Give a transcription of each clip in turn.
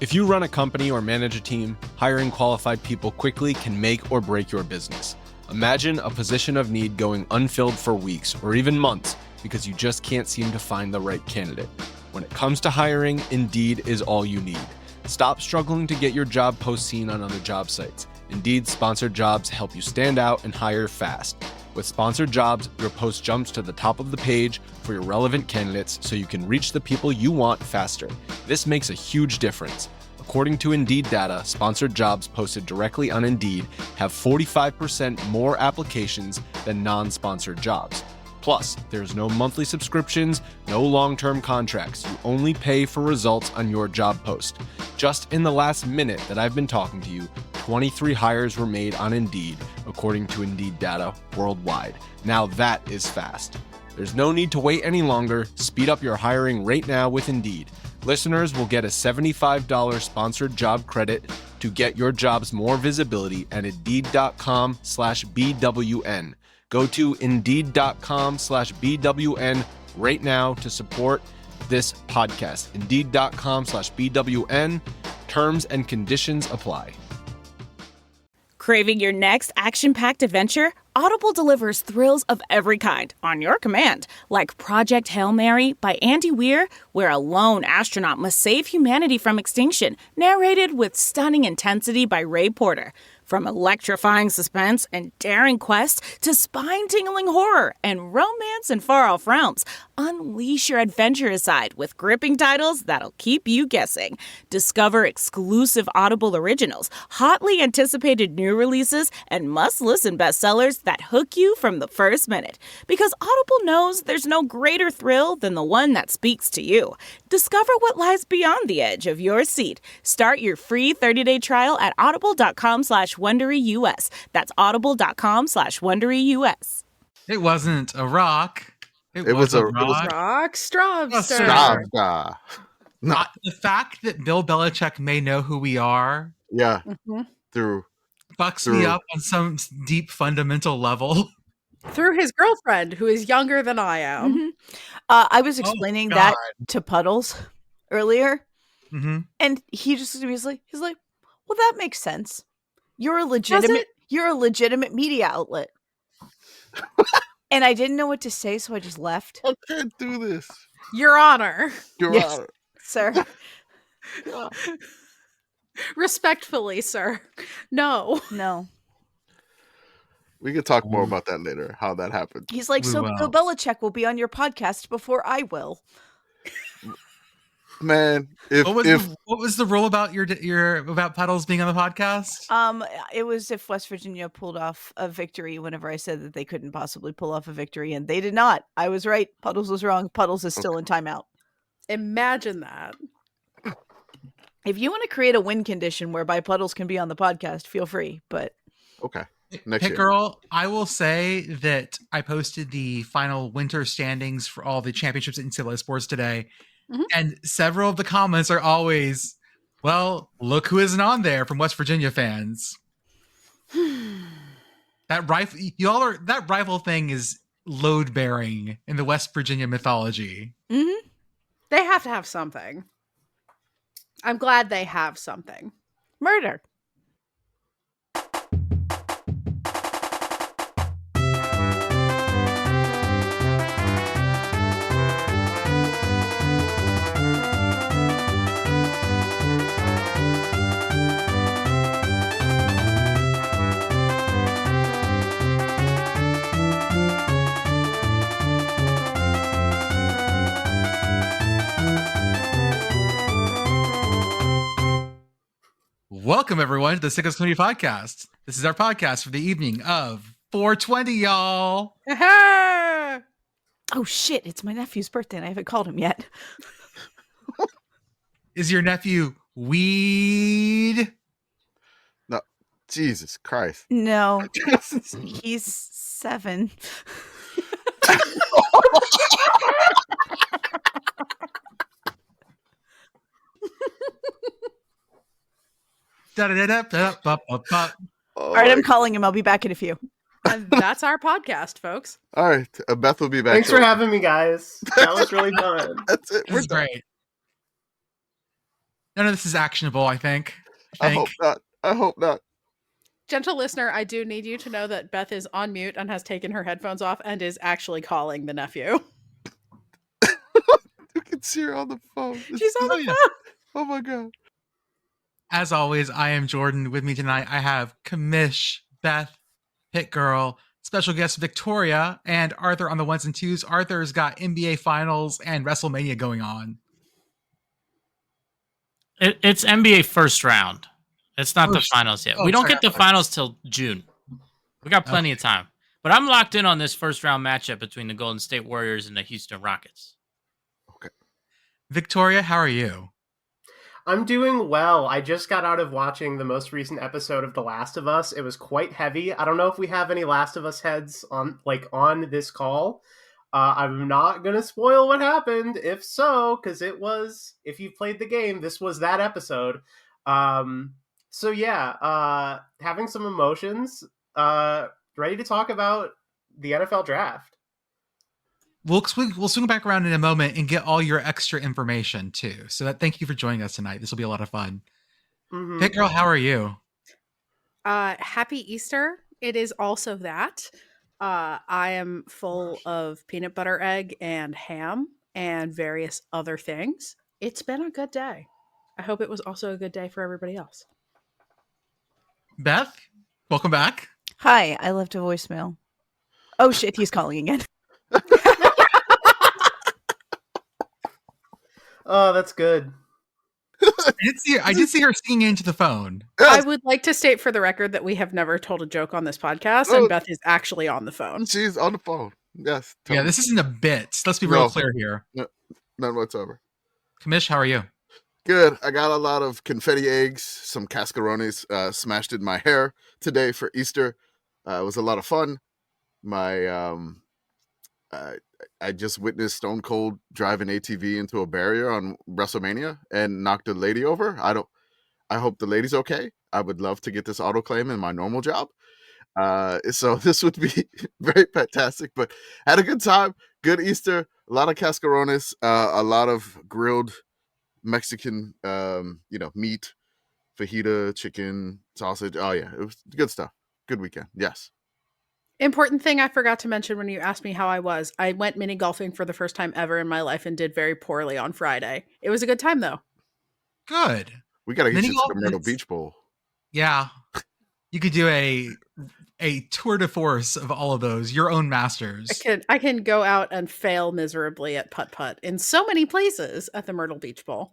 If you run a company or manage a team, hiring qualified people quickly can make or break your business. Imagine a position of need going unfilled for weeks or even months because you just can't seem to find the right candidate. When it comes to hiring, Indeed is all you need. Stop struggling to get your job post seen on other job sites. Indeed sponsored jobs help you stand out and hire fast. With sponsored jobs, your post jumps to the top of the page for your relevant candidates so you can reach the people you want faster. This makes a huge difference. According to Indeed data, sponsored jobs posted directly on Indeed have 45% more applications than non-sponsored jobs. Plus, there's no monthly subscriptions, no long-term contracts. You only pay for results on your job post. Just in the last minute that I've been talking to you, 23 hires were made on Indeed, according to Indeed data worldwide. Now that is fast. There's no need to wait any longer. Speed up your hiring right now with Indeed. Listeners will get a $75 sponsored job credit to get your jobs more visibility at Indeed.com/BWN. Go to Indeed.com/BWN right now to support this podcast. Indeed.com/BWN. Terms and conditions apply. Craving your next action-packed adventure? Audible delivers thrills of every kind on your command, like Project Hail Mary by Andy Weir, where a lone astronaut must save humanity from extinction, narrated with stunning intensity by Ray Porter. From electrifying suspense and daring quest to spine-tingling horror and romance in far-off realms, unleash your adventurous side with gripping titles that'll keep you guessing. Discover exclusive Audible originals, hotly anticipated new releases, and must-listen bestsellers that hook you from the first minute. Because Audible knows there's no greater thrill than the one that speaks to you. Discover what lies beyond the edge of your seat. Start your free 30-day trial at audible.com/WonderyUS. That's audible.com/WonderyUS. It wasn't a rock. It was a rock. STRAWBSTAH. STRAWBSTAH. No. The fact that Bill Belichick may know who we are, Yeah, through me up on some deep fundamental level. Through his girlfriend, who is younger than I am. Mm-hmm. I was explaining that to Puddles earlier, and he was like, "Well, that makes sense. You're a legitimate media outlet." And I didn't know what to say, so I just left. I can't do this. Your Honor. Your Honor. Sir. Respectfully, sir. No. We can talk more about that later, how that happened. He's like, Bill Belichick will be on your podcast before I will. Man, what was the rule about about Puddles being on the podcast? It was if West Virginia pulled off a victory whenever I said that they couldn't possibly pull off a victory, and they did not. I was right. Puddles was wrong. Puddles is still in timeout. Imagine that. If you want to create a win condition whereby Puddles can be on the podcast, feel free. But okay. Pitt Girl, I will say that I posted the final winter standings for all the championships in NCAA sports today. And several of the comments are always, well, look who isn't on there from West Virginia fans. That rival thing is load bearing in the West Virginia mythology. They have to have something. I'm glad they have something. Murder. Welcome, everyone, to the Sickos Community Podcast. This is our podcast for the evening of 420, y'all. Oh, shit. It's my nephew's birthday, and I haven't called him yet. Is your nephew weed? No. Jesus Christ. No. He's 7. Oh, all right, I'm calling him. I'll be back in a few. And that's our podcast, folks. All right. Beth will be back. Thanks for having me, guys. That was really fun. That's it. This is great. None of this is actionable, I think. I hope not. I hope not. Gentle listener, I do need you to know that Beth is on mute and has taken her headphones off and is actually calling the nephew. You can see her on the phone. She's on the phone. Oh my god. As always, I am Jordan. With me tonight, I have Commish, Beth, Pitt Girl, special guest Victoria, and Arthur on the ones and twos. Arthur's got NBA Finals and WrestleMania going on. It's NBA first round. It's not the finals yet. We don't get the finals till June. We got plenty of time. But I'm locked in on this first round matchup between the Golden State Warriors and the Houston Rockets. Okay. Victoria, how are you? I'm doing well. I just got out of watching the most recent episode of The Last of Us. It was quite heavy. I don't know if we have any Last of Us heads on this call. I'm not going to spoil what happened. If so, because if you've played the game, this was that episode. So yeah, having some emotions, ready to talk about the NFL draft. We'll swing back around in a moment and get all your extra information too. So thank you for joining us tonight. This will be a lot of fun. Mm-hmm. Pitt Girl, how are you? Happy Easter. It is also that. I am full of peanut butter egg and ham and various other things. It's been a good day. I hope it was also a good day for everybody else. Beth, welcome back. Hi, I left a voicemail. Oh shit, he's calling again. Oh, that's good. I did see her singing into the phone. I would like to state for the record that we have never told a joke on this podcast, and Beth is actually on the phone. She's on the phone. Yes. Totally. Yeah, this isn't a bit. Let's be real clear here. No, none whatsoever. Commish, how are you? Good. I got a lot of confetti eggs, some cascarones smashed in my hair today for Easter. It was a lot of fun. I just witnessed Stone Cold drive an ATV into a barrier on WrestleMania and knocked a lady over. I hope the lady's okay. I would love to get this auto claim in my normal job. So this would be very fantastic, but had a good time. Good Easter. A lot of cascarones, a lot of grilled Mexican, meat, fajita, chicken, sausage. Oh yeah, it was good stuff. Good weekend. Yes. Important thing I forgot to mention when you asked me how I was. I went mini golfing for the first time ever in my life and did very poorly on Friday. It was a good time though. Good. We got to get Mini you to the Myrtle Beach Bowl. Yeah. You could do a tour de force of all of those, your own masters. I can go out and fail miserably at putt-putt in so many places at the Myrtle Beach Bowl.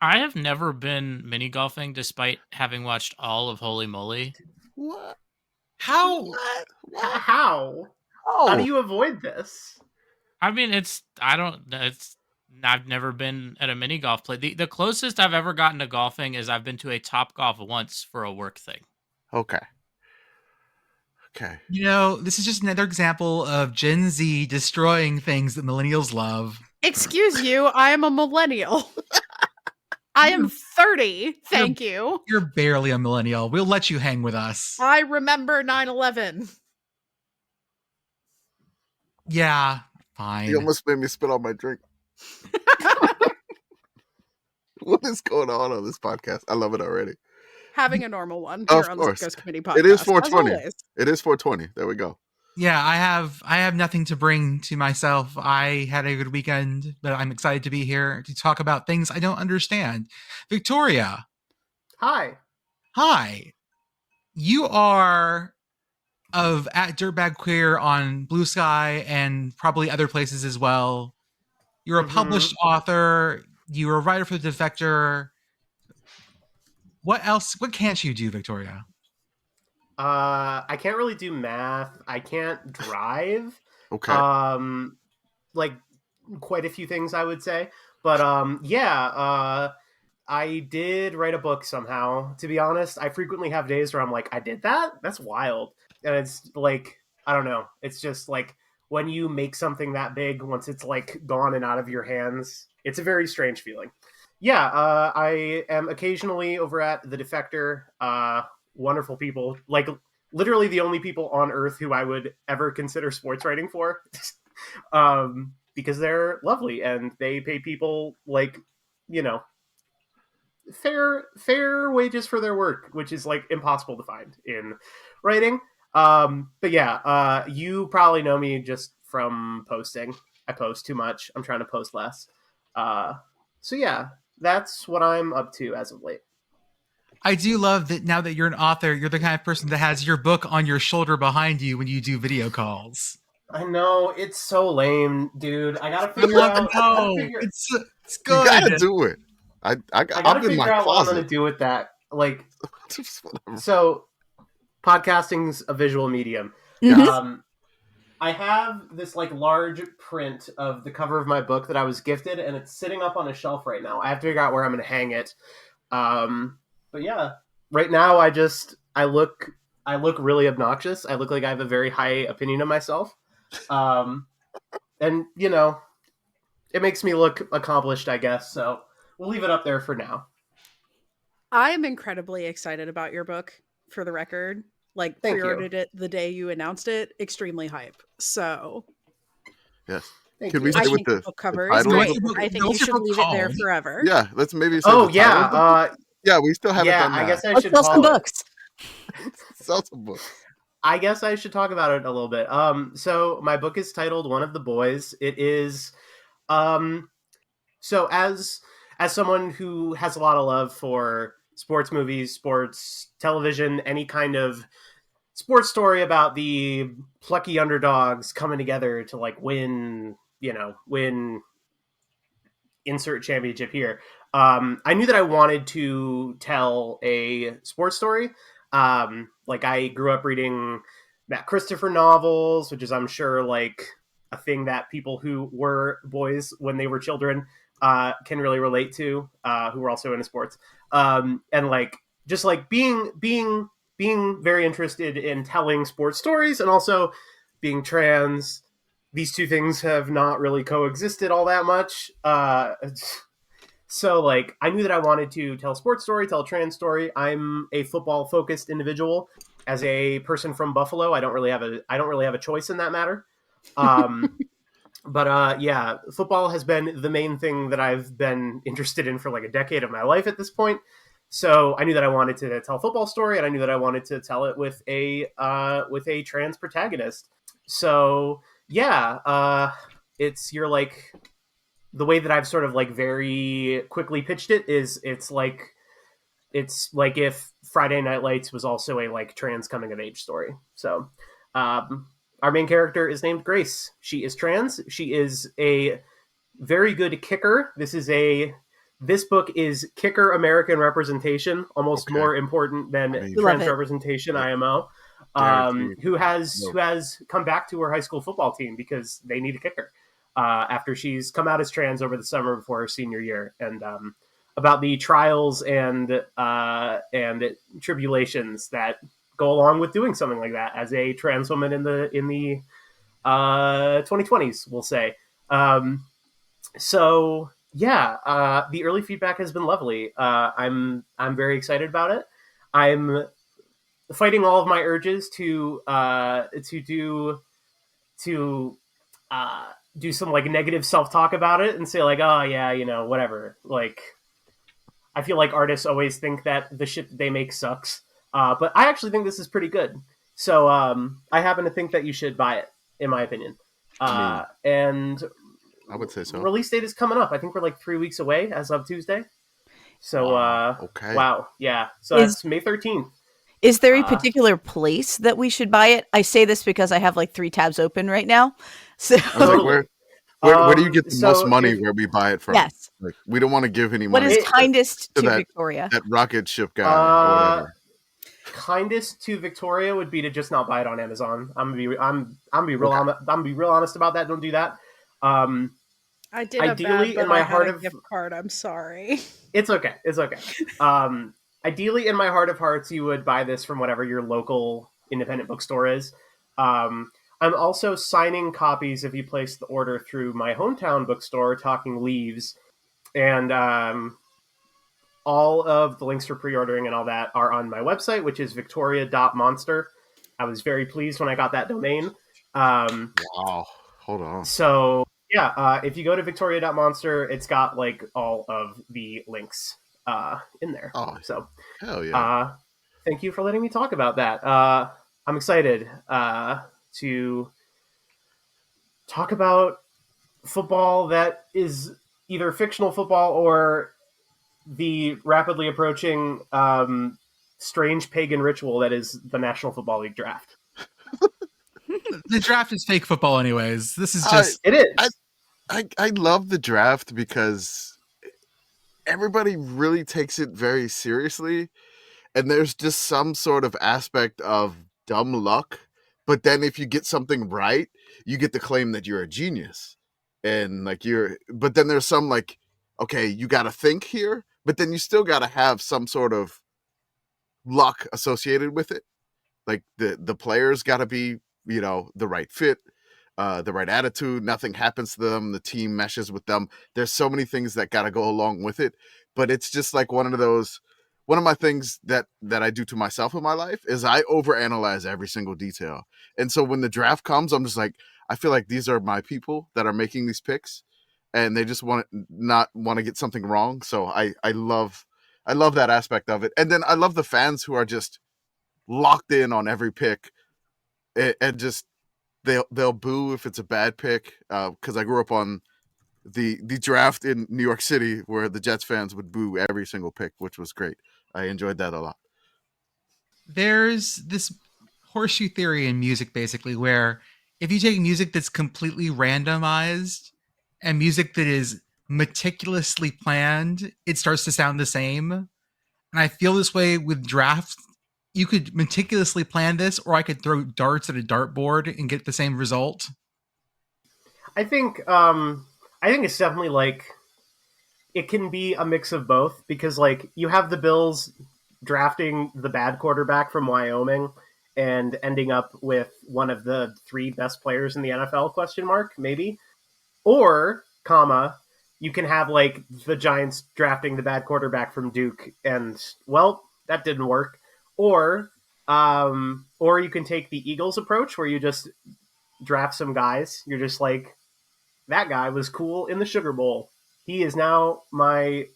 I have never been mini golfing despite having watched all of Holy Moly. What? How? How? Oh. How do you avoid this? I mean, I've never been at a mini golf play. The closest I've ever gotten to golfing is I've been to a Top Golf once for a work thing. Okay. This is just another example of Gen Z destroying things that millennials love. Excuse you, I am a millennial. I am 30, thank you. You're barely a millennial. We'll let you hang with us. I remember 9/11. Yeah, fine. You almost made me spit on my drink. What is going on this podcast? I love it already. Having a normal one Of here on the course. Ghost Committee podcast. It is 420. as always. It is 420. There we go. Yeah, I have nothing to bring to myself. I had a good weekend, but I'm excited to be here to talk about things I don't understand. Victoria. Hi. You are at Dirtbag Queer on Blue Sky and probably other places as well. You're a published author. You're a writer for The Defector. What else? What can't you do, Victoria? I can't really do math. I can't drive. Okay. Like quite a few things I would say. But I did write a book somehow. To be honest, I frequently have days where I'm like, I did that? That's wild. And it's like, I don't know. It's just like when you make something that big, once it's like gone and out of your hands, it's a very strange feeling. Yeah, I am occasionally over at The Defector. Wonderful people, like literally the only people on earth who I would ever consider sports writing for, because they're lovely and they pay people like, fair wages for their work, which is like impossible to find in writing. But yeah, you probably know me just from posting. I post too much. I'm trying to post less. So yeah, that's what I'm up to as of late. I do love that now that you're an author, you're the kind of person that has your book on your shoulder behind you when you do video calls. I know, it's so lame, dude. I gotta figure out. It's good. You gotta do it. I gotta figure out what I'm gonna do with that. Like, so podcasting's a visual medium. Mm-hmm. I have this like large print of the cover of my book that I was gifted, and it's sitting up on a shelf right now. I have to figure out where I'm gonna hang it. But yeah, right now I look really obnoxious. I look like I have a very high opinion of myself. And you know, it makes me look accomplished, I guess. So we'll leave it up there for now. I am incredibly excited about your book, for the record. Like, pre-ordered it the day you announced it. Extremely hype. So yes. Can we stay with the book cover is great. I think you should leave it there forever. Yeah, let's maybe say yeah, we still haven't done that. I guess I should sell some books. Sell some books. I guess I should talk about it a little bit. So my book is titled One of the Boys. It is so as someone who has a lot of love for sports movies, sports television, any kind of sports story about the plucky underdogs coming together to like win insert championship here. I knew that I wanted to tell a sports story. Like, I grew up reading Matt Christopher novels, which is, I'm sure, like a thing that people who were boys when they were children can really relate to, who were also into sports. And like, just like being very interested in telling sports stories, and also being trans. These two things have not really coexisted all that much. So like, I knew that I wanted to tell a sports story, tell a trans story. I'm a football focused individual. As a person from Buffalo, I don't really have a choice in that matter. But yeah, football has been the main thing that I've been interested in for like a decade of my life at this point. So I knew that I wanted to tell a football story, and I knew that I wanted to tell it with a trans protagonist. So yeah, you're like, the way that I've sort of like very quickly pitched it is it's like if Friday Night Lights was also a like trans coming of age story. So our main character is named Grace. She is trans. She is a very good kicker. This book is kicker American representation, almost more important than trans representation, IMO. Who has come back to her high school football team because they need a kicker after she's come out as trans over the summer before her senior year, and about the trials and tribulations that go along with doing something like that as a trans woman in the 2020s, we'll say. So yeah, the early feedback has been lovely. I'm very excited about it. I'm fighting all of my urges to do some like negative self-talk about it and say like, oh yeah, whatever. Like, I feel like artists always think that the shit that they make sucks. But I actually think this is pretty good. So I happen to think that you should buy it, in my opinion. And I would say so. Release date is coming up. I think we're like 3 weeks away as of Tuesday. So okay. Wow. Yeah. So that's May 13th. Is there a particular place that we should buy it? I say this because I have like 3 tabs open right now. So like, where do you get the most money where we buy it from? Yes. Like, we don't want to give any money. What is kindest to that, Victoria? That rocket ship guy or whatever. Kindest to Victoria would be to just not buy it on Amazon. I'm gonna be real honest about that. Don't do that. I did ideally in my heart of gift card. I'm sorry. It's okay. Ideally, in my heart of hearts, you would buy this from whatever your local independent bookstore is. I'm also signing copies if you place the order through my hometown bookstore, Talking Leaves. And all of the links for pre-ordering and all that are on my website, which is victoria.monster. I was very pleased when I got that domain. Wow. Hold on. So, yeah, if you go to victoria.monster, it's got like all of the links in there. Oh, so hell yeah! Thank you for letting me talk about that. I'm excited to talk about football that is either fictional football or the rapidly approaching strange pagan ritual that is the National Football League draft. The draft is fake football anyways. This is just... It is. I love the draft because everybody really takes it very seriously, and there's just some sort of aspect of dumb luck. But then if you get something right, you get to claim that you're a genius. And like but then there's some like, okay, you got to think here, but then you still got to have some sort of luck associated with it. Like the players got to be, the right fit, the right attitude. Nothing happens to them. The team meshes with them. There's so many things that got to go along with it. But it's just like one of my things that I do to myself in my life is I overanalyze every single detail. And so when the draft comes, I'm just like, I feel like these are my people that are making these picks, and they just not want to get something wrong. So I love that aspect of it. And then I love the fans who are just locked in on every pick, and just they'll boo if it's a bad pick. Because I grew up on the draft in New York City where the Jets fans would boo every single pick, which was great. I enjoyed that a lot. There's this horseshoe theory in music, basically, where if you take music that's completely randomized and music that is meticulously planned, it starts to sound the same. And I feel this way with drafts. You could meticulously plan this, or I could throw darts at a dartboard and get the same result. I think it's definitely like it can be a mix of both, because like you have the Bills drafting the bad quarterback from Wyoming and ending up with one of the 3 best players in the NFL, maybe. Or, you can have like the Giants drafting the bad quarterback from Duke, and well, that didn't work. Or you can take the Eagles approach where you just draft some guys. You're just like, that guy was cool in the Sugar Bowl. He is now my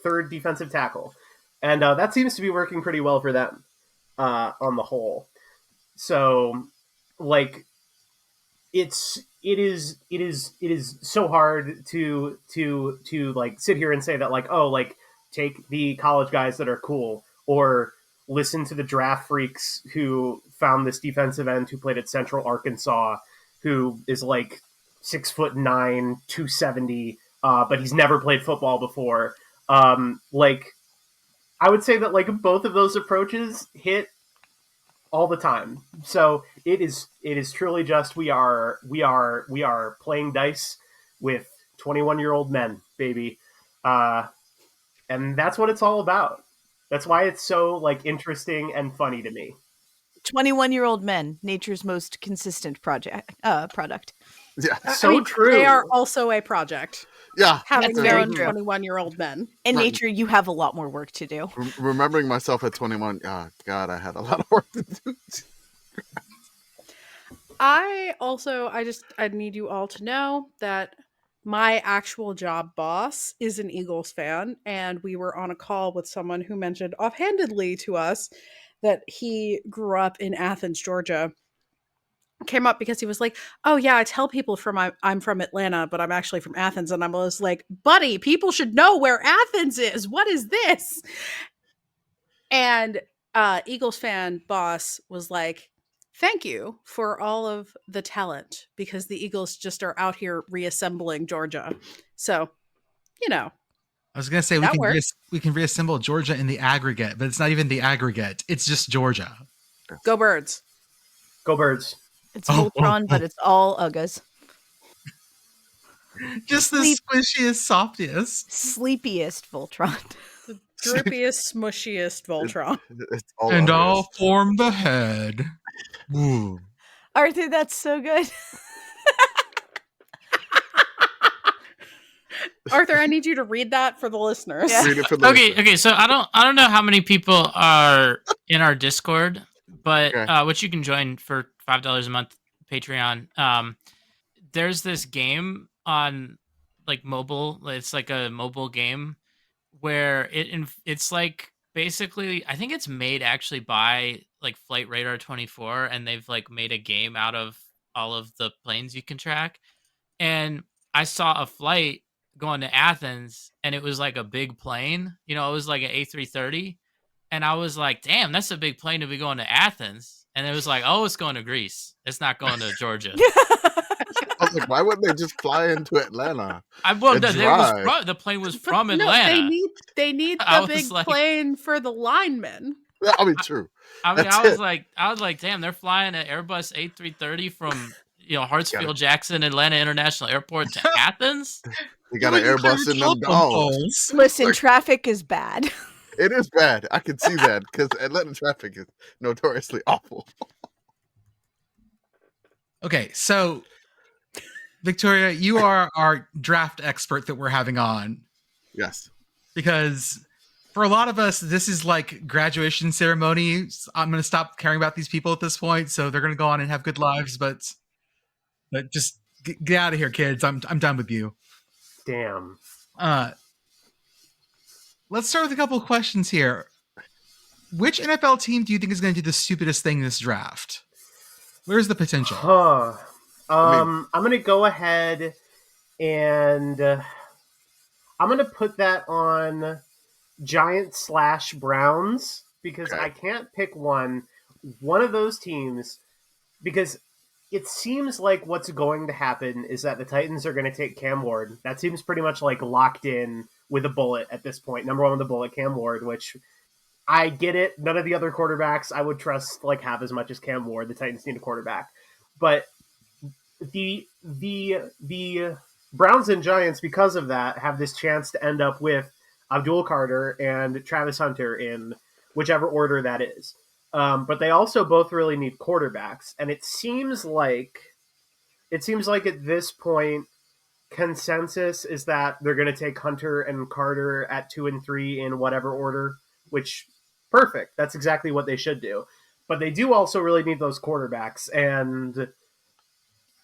3rd defensive tackle. And that seems to be working pretty well for them on the whole. So, like, it is so hard to like sit here and say that like, oh, like take the college guys that are cool, or listen to the draft freaks who found this defensive end who played at Central Arkansas, who is like 6'9", 270, but he's never played football before. Like, I would say that like both of those approaches hit all the time. So it is truly just we are playing dice with 21-year-old men, baby, and that's what it's all about. That's why it's so like interesting and funny to me. 21-year-old men, nature's most consistent product. Yeah, so true. They are also a project. Yeah, having that's very known true. 21-year-old men. In nature, you have a lot more work to do. Remembering myself at 21, oh God, I had a lot of work to do. I need you all to know that my actual job boss is an Eagles fan, and we were on a call with someone who mentioned offhandedly to us that he grew up in Athens, Georgia. Came up because he was like, oh yeah, I tell people I'm from Atlanta, but I'm actually from Athens. And I was like, buddy, people should know where Athens is. What is this? And Eagles fan boss was like, thank you for all of the talent, because the Eagles just are out here reassembling Georgia. So, I was going to say we can reassemble Georgia in the aggregate, but it's not even the aggregate. It's just Georgia. Go Birds. Go Birds. It's Voltron, but it's all Uggas. Just the squishiest, softiest. Sleepiest Voltron. The drippiest, smushiest Voltron. And I'll form the head. Ooh. Arthur, that's so good. Arthur, I need you to read that for the listeners. Yeah. Read it for the listeners. Okay. So I don't know how many people are in our Discord, but which you can join for $5 a month, Patreon. There's this game on like mobile. It's like a mobile game where it's like basically I think it's made actually by like Flight Radar 24, and they've like made a game out of all of the planes you can track. And I saw a flight going to Athens, and it was like a big plane. You know, it was like an A330. And I was like, damn, that's a big plane to be going to Athens. And it was like, oh, it's going to Greece. It's not going to Georgia. I was like, why wouldn't they just fly into Atlanta? The plane was from Atlanta. No, they need the big plane for the linemen. I mean, true. I was like, damn, they're flying an Airbus A330 from Hartsfield Jackson Atlanta International Airport to Athens. They got an Airbus in them dogs. Listen, traffic is bad. It is bad. I can see that because Atlanta traffic is notoriously awful. Okay, so Victoria, you are our draft expert that we're having on. Yes. Because for a lot of us, this is like graduation ceremonies. I'm going to stop caring about these people at this point, so they're going to go on and have good lives. But just get out of here, kids. I'm done with you. Damn. Let's start with a couple of questions here. Which NFL team do you think is going to do the stupidest thing in this draft? Where's the potential? I'm going to go ahead and I'm going to put that on Giants/Browns because I can't pick one of those teams because it seems like what's going to happen is that the Titans are going to take Cam Ward. That seems pretty much like locked in with a bullet at this point. Number one with the bullet, Cam Ward, which I get it. None of the other quarterbacks I would trust like half as much as Cam Ward. The Titans need a quarterback. But the Browns and Giants, because of that, have this chance to end up with Abdul Carter and Travis Hunter in whichever order that is. But they also both really need quarterbacks. And it seems like at this point, consensus is that they're going to take Hunter and Carter at 2 and 3 in whatever order, which perfect. That's exactly what they should do. But they do also really need those quarterbacks. And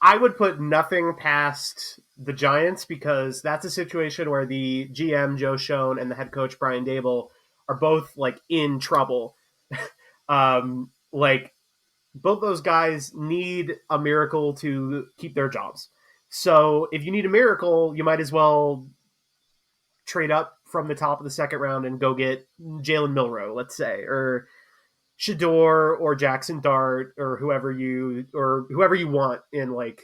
I would put nothing past the Giants because that's a situation where the GM, Joe Schoen, and the head coach, Brian Dable, are both like in trouble. Like both those guys need a miracle to keep their jobs. So if you need a miracle, you might as well trade up from the top of the second round and go get Jalen Milroe, let's say, or Shador or Jackson Dart or whoever you want in like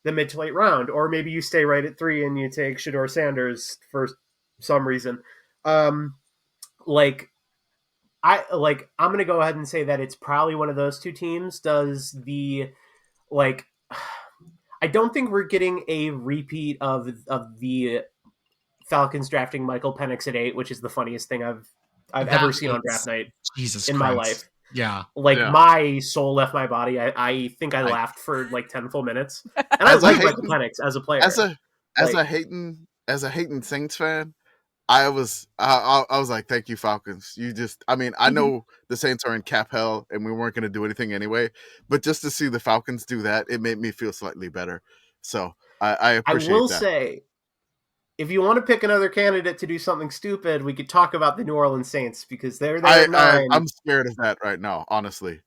the mid to late round. Or maybe you stay right at 3 and you take Shador Sanders for some reason. I'm going to go ahead and say that it's probably one of those two teams does the like. I don't think we're getting a repeat of the Falcons drafting Michael Penix at 8, which is the funniest thing I've ever seen on draft night in my life. Yeah. My soul left my body. I think I laughed for like 10 full minutes. And I like Michael Penix as a player. As a Hayden Saints fan, I was like, thank you, Falcons. I know the Saints are in cap hell and we weren't going to do anything anyway, but just to see the Falcons do that, it made me feel slightly better. So I appreciate that. I will say, if you want to pick another candidate to do something stupid, we could talk about the New Orleans Saints because they're there at 9. I'm scared of that right now, honestly.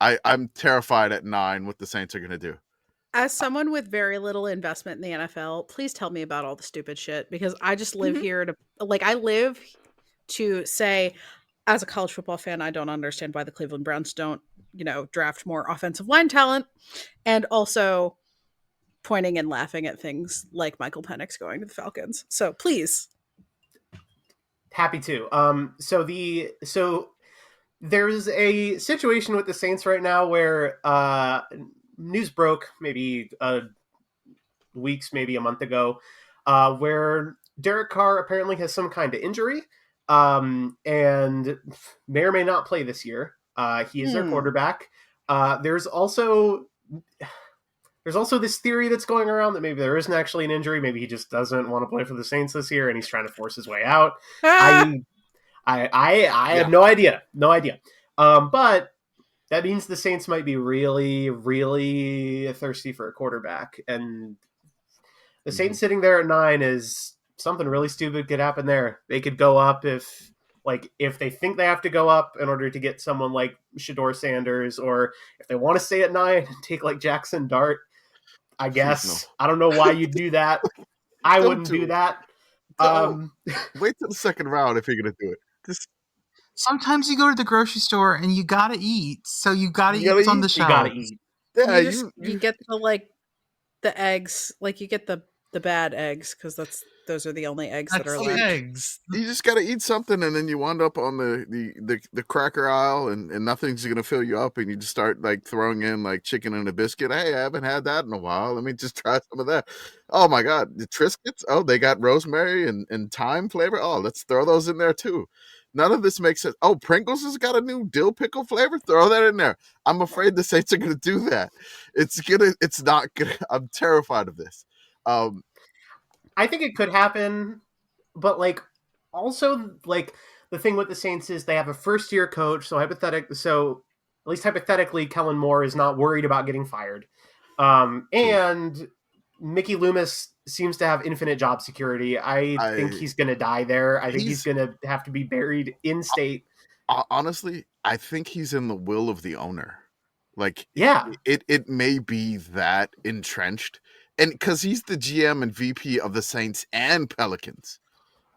I'm terrified at 9 what the Saints are going to do. As someone with very little investment in the NFL, please tell me about all the stupid shit because I just live here to say, as a college football fan, I don't understand why the Cleveland Browns don't, draft more offensive line talent, and also pointing and laughing at things like Michael Penix going to the Falcons. So please. Happy to. So there's a situation with the Saints right now where news broke maybe weeks, maybe a month ago, where Derek Carr apparently has some kind of injury and may or may not play this year. He is their quarterback. There's also this theory that's going around that maybe there isn't actually an injury. Maybe he just doesn't want to play for the Saints this year and he's trying to force his way out. I have no idea. But that means the Saints might be really, really thirsty for a quarterback. And the Saints sitting there at 9 is something really stupid could happen there. They could go up if they think they have to go up in order to get someone like Shedeur Sanders, or if they want to stay at 9 and take like Jackson Dart, I guess. No. I don't know why you'd do that. I wouldn't do that. Wait till the second round if you're going to do it. Sometimes you go to the grocery store and you gotta eat, so you gotta eat what's on the shelf. You gotta eat. Yeah, you get the eggs, like you get the bad eggs, because those are the only eggs that are left. Eggs. You just gotta eat something, and then you wind up on the cracker aisle, and nothing's gonna fill you up, and you just start like throwing in like chicken and a biscuit. Hey, I haven't had that in a while. Let me just try some of that. Oh my god, the Triscuits. Oh, they got rosemary and thyme flavor. Oh, let's throw those in there too. None of this makes sense. Oh, Pringles has got a new dill pickle flavor. Throw that in there. I'm afraid the Saints are gonna do that. It's not gonna. I'm terrified of this. I think it could happen, but like also like the thing with the Saints is they have a first year coach, so at least hypothetically, Kellen Moore is not worried about getting fired, and Mickey Loomis seems to have infinite job security. I think he's going to die there. I think he's going to have to be buried in state. Honestly, I think he's in the will of the owner. Like, yeah, it may be that entrenched. And because he's the GM and VP of the Saints and Pelicans,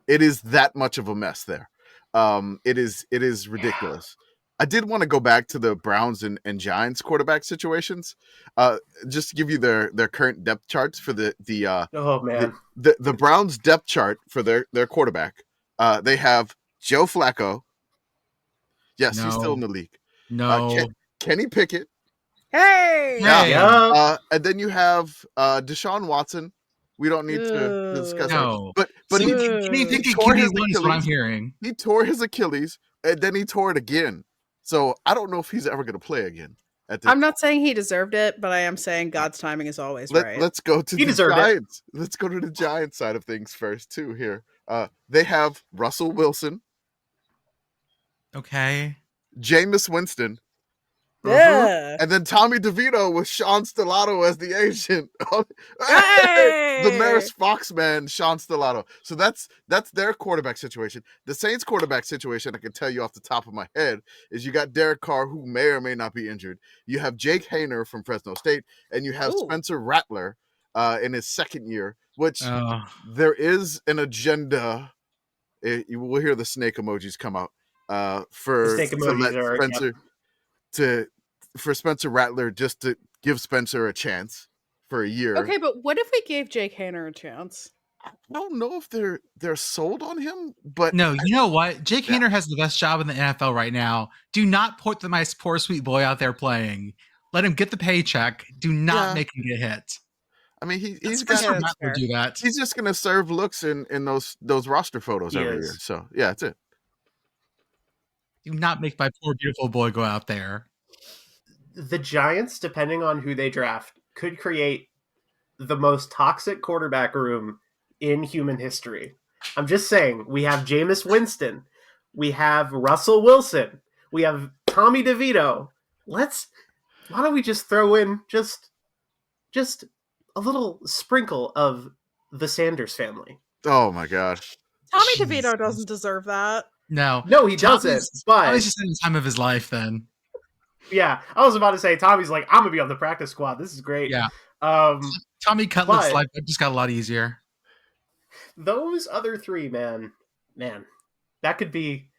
it is that much of a mess there. It is ridiculous. Yeah. I did want to go back to the Browns and Giants quarterback situations. Just to give you their current depth charts for the Browns depth chart for their quarterback. They have Joe Flacco. Yes, he's still in the league. No. Kenny Pickett. Hey! Yeah. And then you have Deshaun Watson. We don't need to discuss that. But he tore his Achilles. What I'm hearing. He tore his Achilles, and then he tore it again. So I don't know if he's ever going to play again. I'm not saying he deserved it, but I am saying God's timing is always right. Let's go to the Giants. Let's go to the Giants side of things first, too, here. They have Russell Wilson. Okay. Jameis Winston. Yeah. And then Tommy DeVito with Sean Stellato as the agent. Hey! The Maris Fox man, Sean Stellato. So that's their quarterback situation. The Saints quarterback situation, I can tell you off the top of my head, is you got Derek Carr, who may or may not be injured. You have Jake Haener from Fresno State, and you have Spencer Rattler in his second year, which there is an agenda. You will hear the snake emojis come out for Spencer Rattler, just to give Spencer a chance for a year. Okay, but what if we gave Jake Haener a chance? I don't know if they're sold on him, but no, you know what? Jake Haener has the best job in the NFL right now. Do not put my poor sweet boy out there playing. Let him get the paycheck. Do not make him get hit. I mean, he's got to do that. He's just going to serve looks in those roster photos every year. So yeah, that's it. Do not make my poor beautiful boy go out there. The Giants, depending on who they draft, could create the most toxic quarterback room in human history. I'm just saying, we have Jameis Winston, we have Russell Wilson, we have Tommy DeVito. Why don't we just throw in just a little sprinkle of the Sanders family? Oh my gosh. Tommy DeVito doesn't deserve that. No, he doesn't. But he's just in the time of his life then. Yeah, I was about to say, Tommy's like, I'm gonna be on the practice squad. This is great. Yeah. Tommy Cutlet's life just got a lot easier. Those other three, man, that could be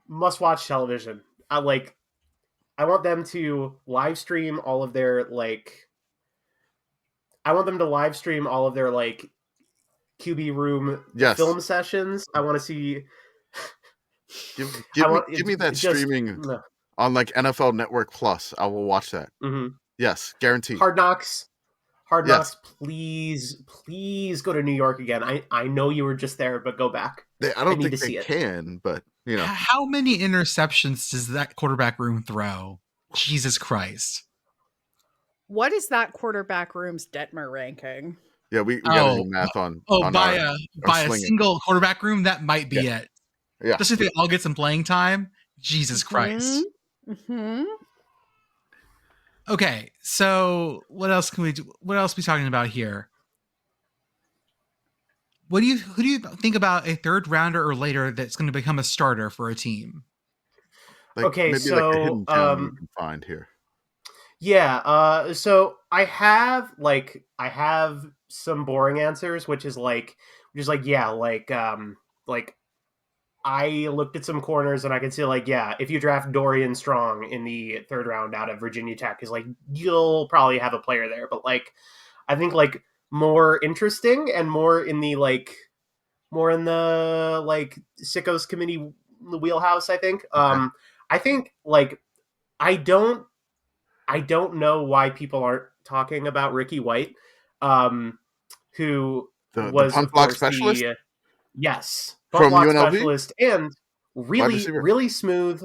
must-watch television. I want them to live stream all of their QB room film sessions. I want to see. Give me that streaming on NFL Network Plus. I will watch that. Mm-hmm. Yes, guaranteed. Hard Knocks. Please go to New York again. I know you were just there, but go back. I don't think they can, but you know. How many interceptions does that quarterback room throw? Jesus Christ. What is that quarterback room's Detmer ranking? Yeah, we got to do math on. By a single quarterback room, that might be it. Yeah. Just if they all get some playing time. Jesus Christ. Mm-hmm. Okay, so what else can we do? What else are we talking about here? Who do you think about a third rounder or later that's going to become a starter for a team? Like, okay, maybe so like a hidden gem you can find here. Yeah, so I have some boring answers, which is like I looked at some corners and I could see like, yeah, if you draft Dorian Strong in the third round out of Virginia Tech, is like you'll probably have a player there. But like I think like more interesting and more in the sickos committee wheelhouse, I think. Okay. I think like I don't know why people aren't talking about Ricky White, who The was, punt of block course, specialist punt from block UNLV, specialist and wide really, receiver. really smooth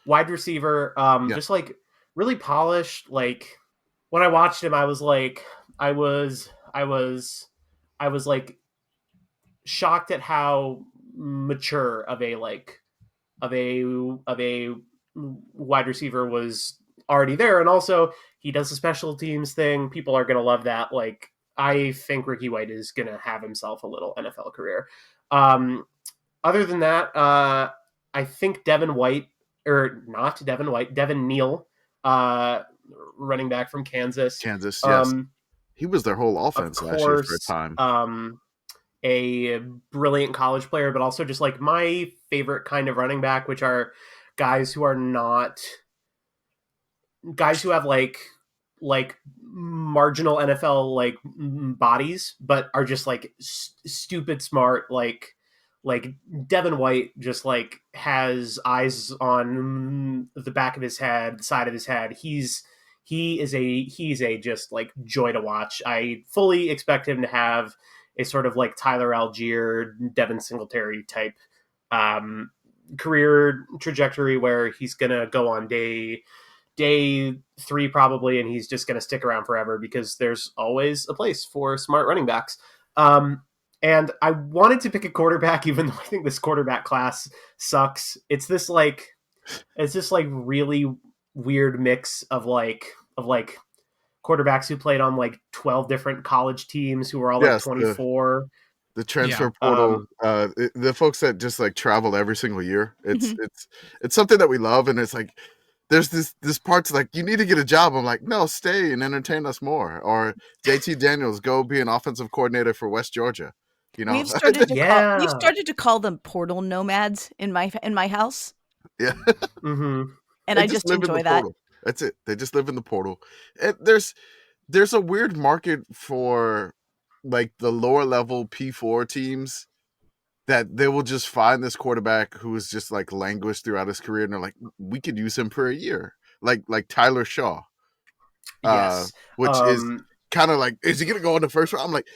wide receiver. Yeah. Just like really polished. Like when I watched him, I was like, I was like shocked at how mature of a wide receiver was already there, and also he does a special teams thing. People are gonna love that. Like I think Ricky White is gonna have himself a little NFL career. Other than that, I think Devin Neal, running back from Kansas. Kansas, yes. He was their whole Of offense last year for a course, time. a brilliant college player, but also just like my favorite kind of running back, which are guys who are not guys who have like marginal NFL like bodies, but are just like stupid smart. Like Devin White just like has eyes on the back of his head, the side of his head. He's a just like joy to watch. I fully expect him to have a sort of like Tyler Algier, Devin Singletary type career trajectory where he's gonna go on day 3 probably, and he's just gonna stick around forever because there's always a place for smart running backs. And I wanted to pick a quarterback, even though I think this quarterback class sucks. It's this really weird mix of quarterbacks who played on like 12 different college teams who were all like 24. The transfer portal, the folks that just like travel every single year. It's something that we love, and it's like there's this part's like you need to get a job. I'm like, no, stay and entertain us more. Or JT Daniels, go be an offensive coordinator for West Georgia. You know, we've started to call them portal nomads in my house. Yeah, mm-hmm. And I just enjoy that. Portal. That's it. They just live in the portal. And there's a weird market for like the lower level P4 teams that they will just find this quarterback who is just like languished throughout his career, and they're like, we could use him for a year, like Tyler Shaw, yes, which is kind of like, is he gonna go in the first round? I'm like,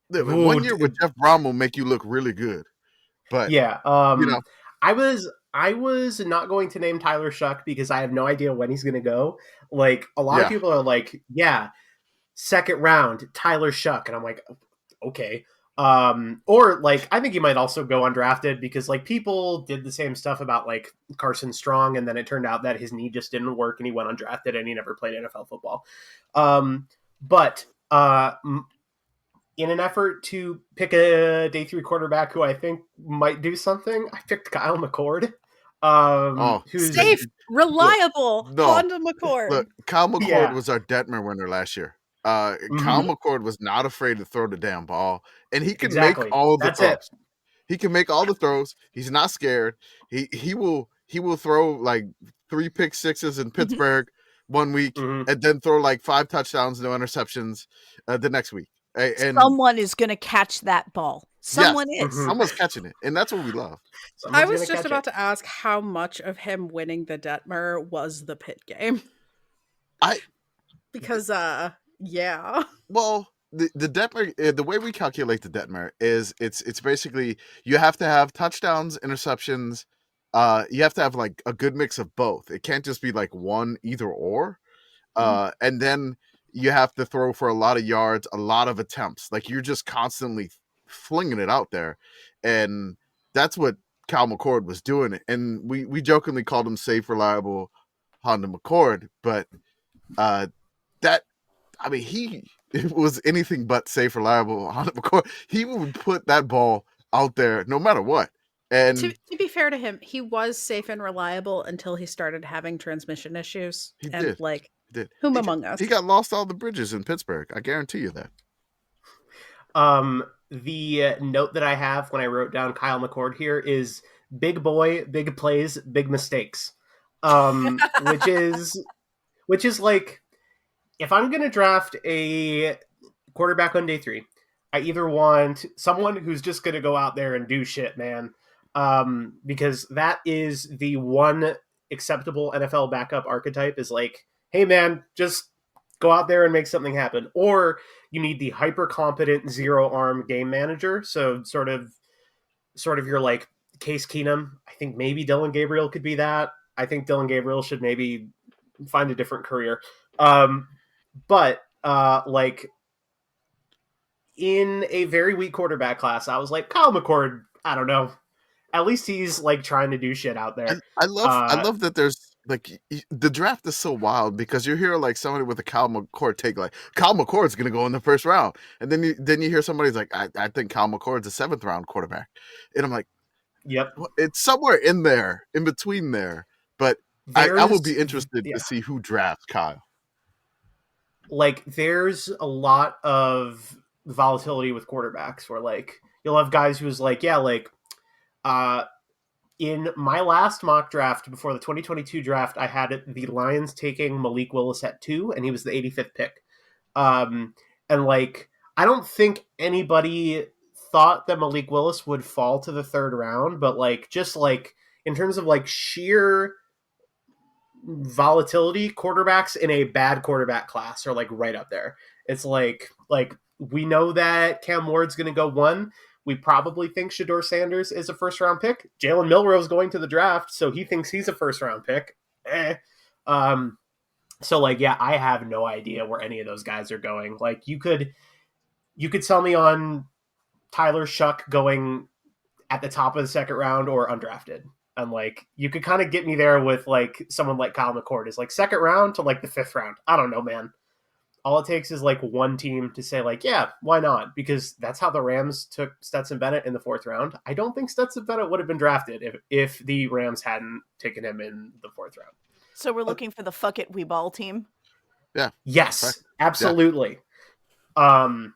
1 year with Jeff Brom will make you look really good, but yeah, I was not going to name Tyler Shuck because I have no idea when he's going to go. Like a lot of people are like, yeah, second round, Tyler Shuck. And I'm like, okay. Or like, I think he might also go undrafted because like people did the same stuff about like Carson Strong. And then it turned out that his knee just didn't work and he went undrafted and he never played NFL football. But in an effort to pick a day 3 quarterback who I think might do something, I picked Kyle McCord. Who's safe, reliable, Honda McCord. Look, Kyle McCord was our Detmer winner last year. Kyle McCord was not afraid to throw the damn ball, and he can make all the throws. He can make all the throws. He's not scared. He will throw like 3 pick sixes in Pittsburgh 1 week, and then throw like 5 touchdowns, no interceptions the next week. And someone is going to catch that ball. Someone is. Someone's catching it, and that's what we love. I was just about to ask how much of him winning the Detmer was the Pitt game. Because yeah. Well, the Detmer, the way we calculate the Detmer is it's basically you have to have touchdowns, interceptions. You have to have like a good mix of both. It can't just be like one either or. And then you have to throw for a lot of yards, a lot of attempts. Like you're just constantly flinging it out there, and that's what Kyle McCord was doing. And we jokingly called him safe, reliable Honda McCord, but it was anything but safe, reliable on the court, he would put that ball out there no matter what. And to be fair to him, he was safe and reliable until he started having transmission issues. he And did. like, He did. whom among us? He got lost all the bridges in Pittsburgh. I guarantee you that. The note that I have when I wrote down Kyle McCord here is big boy, big plays, big mistakes. Which is like, if I'm going to draft a quarterback on day 3, I either want someone who's just going to go out there and do shit, man. Because that is the one acceptable NFL backup archetype, is like, hey man, just go out there and make something happen. Or you need the hyper competent zero arm game manager. So sort of your like Case Keenum. I think maybe Dylan Gabriel could be that. I think Dylan Gabriel should maybe find a different career. But like in a very weak quarterback class, I was like, Kyle McCord, I don't know. At least he's like trying to do shit out there. I love that there's like the draft is so wild because you hear like somebody with a Kyle McCord take, like Kyle McCord's going to go in the first round, and then you hear somebody's like, I think Kyle McCord's a 7th round quarterback, and I'm like, yep, it's somewhere in there, in between there. But I would be interested to see who drafts Kyle. Like, there's a lot of volatility with quarterbacks where like you'll have guys who's like, yeah, like in my last mock draft before the 2022 draft, I had the Lions taking Malik Willis at 2, and he was the 85th pick. And like, I don't think anybody thought that Malik Willis would fall to the 3rd round, but like, just like in terms of like sheer volatility, quarterbacks in a bad quarterback class are like right up there. It's like we know that Cam Ward's going to go 1. We probably think Shedeur Sanders is a 1st round pick. Jalen Milroe's going to the draft, so he thinks he's a 1st round pick. So like, yeah, I have no idea where any of those guys are going. Like, you could sell me on Tyler Shuck going at the top of the 2nd round or undrafted. And like, you could kind of get me there with like someone like Kyle McCord is like 2nd round to like the 5th round. I don't know, man. All it takes is like one team to say like, yeah, why not? Because that's how the Rams took Stetson Bennett in the 4th round. I don't think Stetson Bennett would have been drafted if the Rams hadn't taken him in the 4th round. So we're looking for the fuck it we ball team. Yeah. Yes, absolutely. Yeah.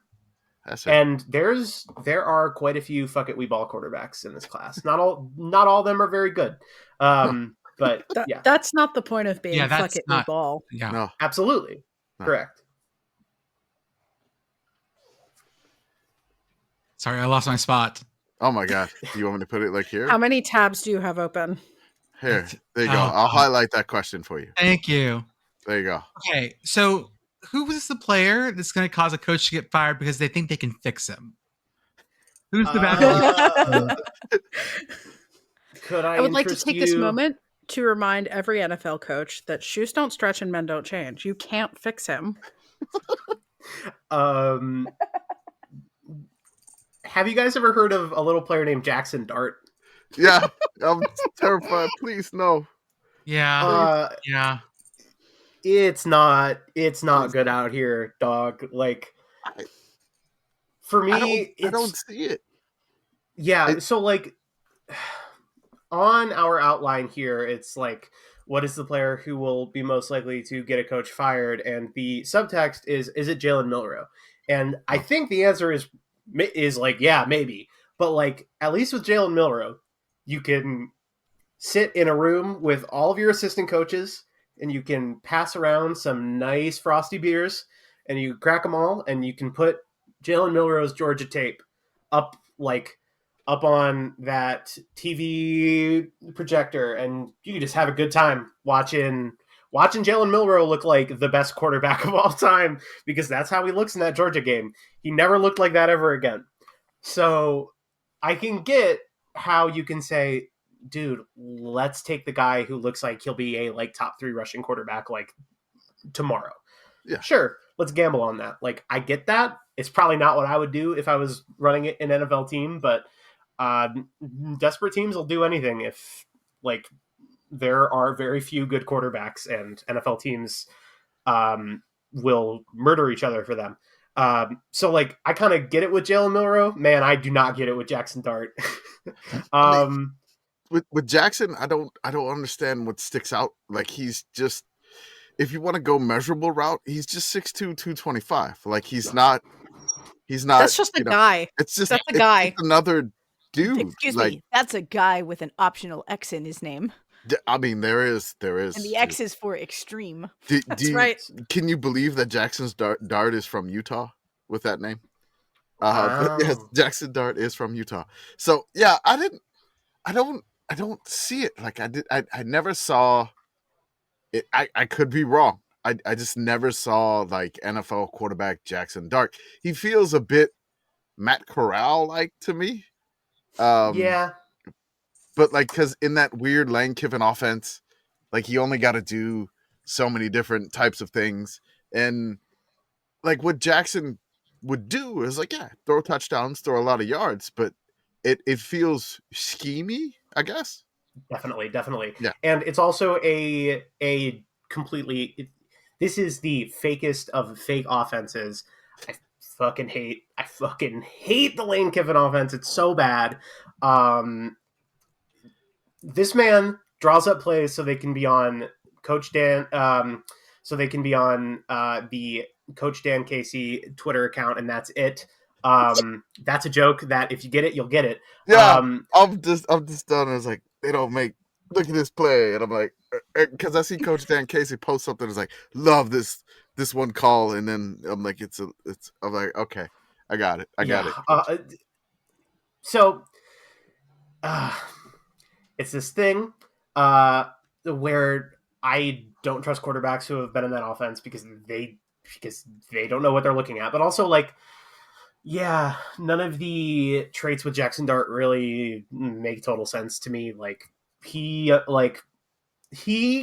And there are quite a few fuck it we ball quarterbacks in this class. Not all of them are very good. But yeah, that's not the point of being fuck it we ball. Yeah, no, absolutely correct. Sorry, I lost my spot. Oh my god! Do you want me to put it like here? How many tabs do you have open? Here, there you go. I'll highlight that question for you. Thank you. There you go. Okay, so who was the player that's going to cause a coach to get fired because they think they can fix him? Who's the bad Could I would like to take this moment to remind every NFL coach that shoes don't stretch and men don't change. You can't fix him. Have you guys ever heard of a little player named Jackson Dart? Yeah, I'm terrified. Please, no. Yeah. Yeah. It's not good out here, dog. Like, for me, I don't see it. Yeah, so like on our outline here, it's like, what is the player who will be most likely to get a coach fired? And the subtext is it Jalen Milroe? And I think the answer is like, yeah, maybe. But like, at least with Jalen Milroe, you can sit in a room with all of your assistant coaches and you can pass around some nice frosty beers and you crack them all and you can put Jalen Milroe's Georgia tape up on that TV projector, and you can just have a good time watching Jalen Milroe look like the best quarterback of all time, because that's how he looks in that Georgia game. He never looked like that ever again. So I can get how you can say, dude, let's take the guy who looks like he'll be a like top 3 rushing quarterback like tomorrow. Yeah. Sure, let's gamble on that. Like, I get that. It's probably not what I would do if I was running an NFL team, but desperate teams will do anything if like there are very few good quarterbacks, and NFL teams will murder each other for them. So like I kind of get it with Jalen Milroe. Man, I do not get it with Jackson Dart. I mean, with Jackson, I don't understand what sticks out. Like he's just, if you want to go measurable route, he's just 6'2", 225. Like he's not. That's just a guy. It's just that's a guy. It's another dude. Excuse like, me. That's a guy with an optional X in his name. I mean, there is, and the X is for extreme. That's right. Can you believe that Jackson's Dart is from Utah with that name? But yes, Jackson Dart is from Utah. So yeah, I don't see it. Like I never saw it. I could be wrong. I just never saw like NFL quarterback Jackson Dart. He feels a bit Matt Corral like to me. Yeah. But like, cause in that weird Lane Kiffin offense, like he only got to do so many different types of things. And like what Jackson would do is like, yeah, throw touchdowns, throw a lot of yards, but it feels schemy, I guess. Definitely. Yeah. And it's also a completely, this is the fakest of fake offenses. I fucking hate the Lane Kiffin offense. It's so bad. This man draws up plays so they can be on Coach Dan, so they can be on the Coach Dan Casey Twitter account, and that's it. That's a joke that if you get it, you'll get it. Yeah, I'm just done. It's like they don't make. Look at this play, and I'm like, because I see Coach Dan Casey post something. It's like, love this one call, and then I'm like, I'm like, okay, I got it. So, it's this thing where I don't trust quarterbacks who have been in that offense because they don't know what they're looking at. But also, like, yeah, none of the traits with Jackson Dart really make total sense to me. Like, he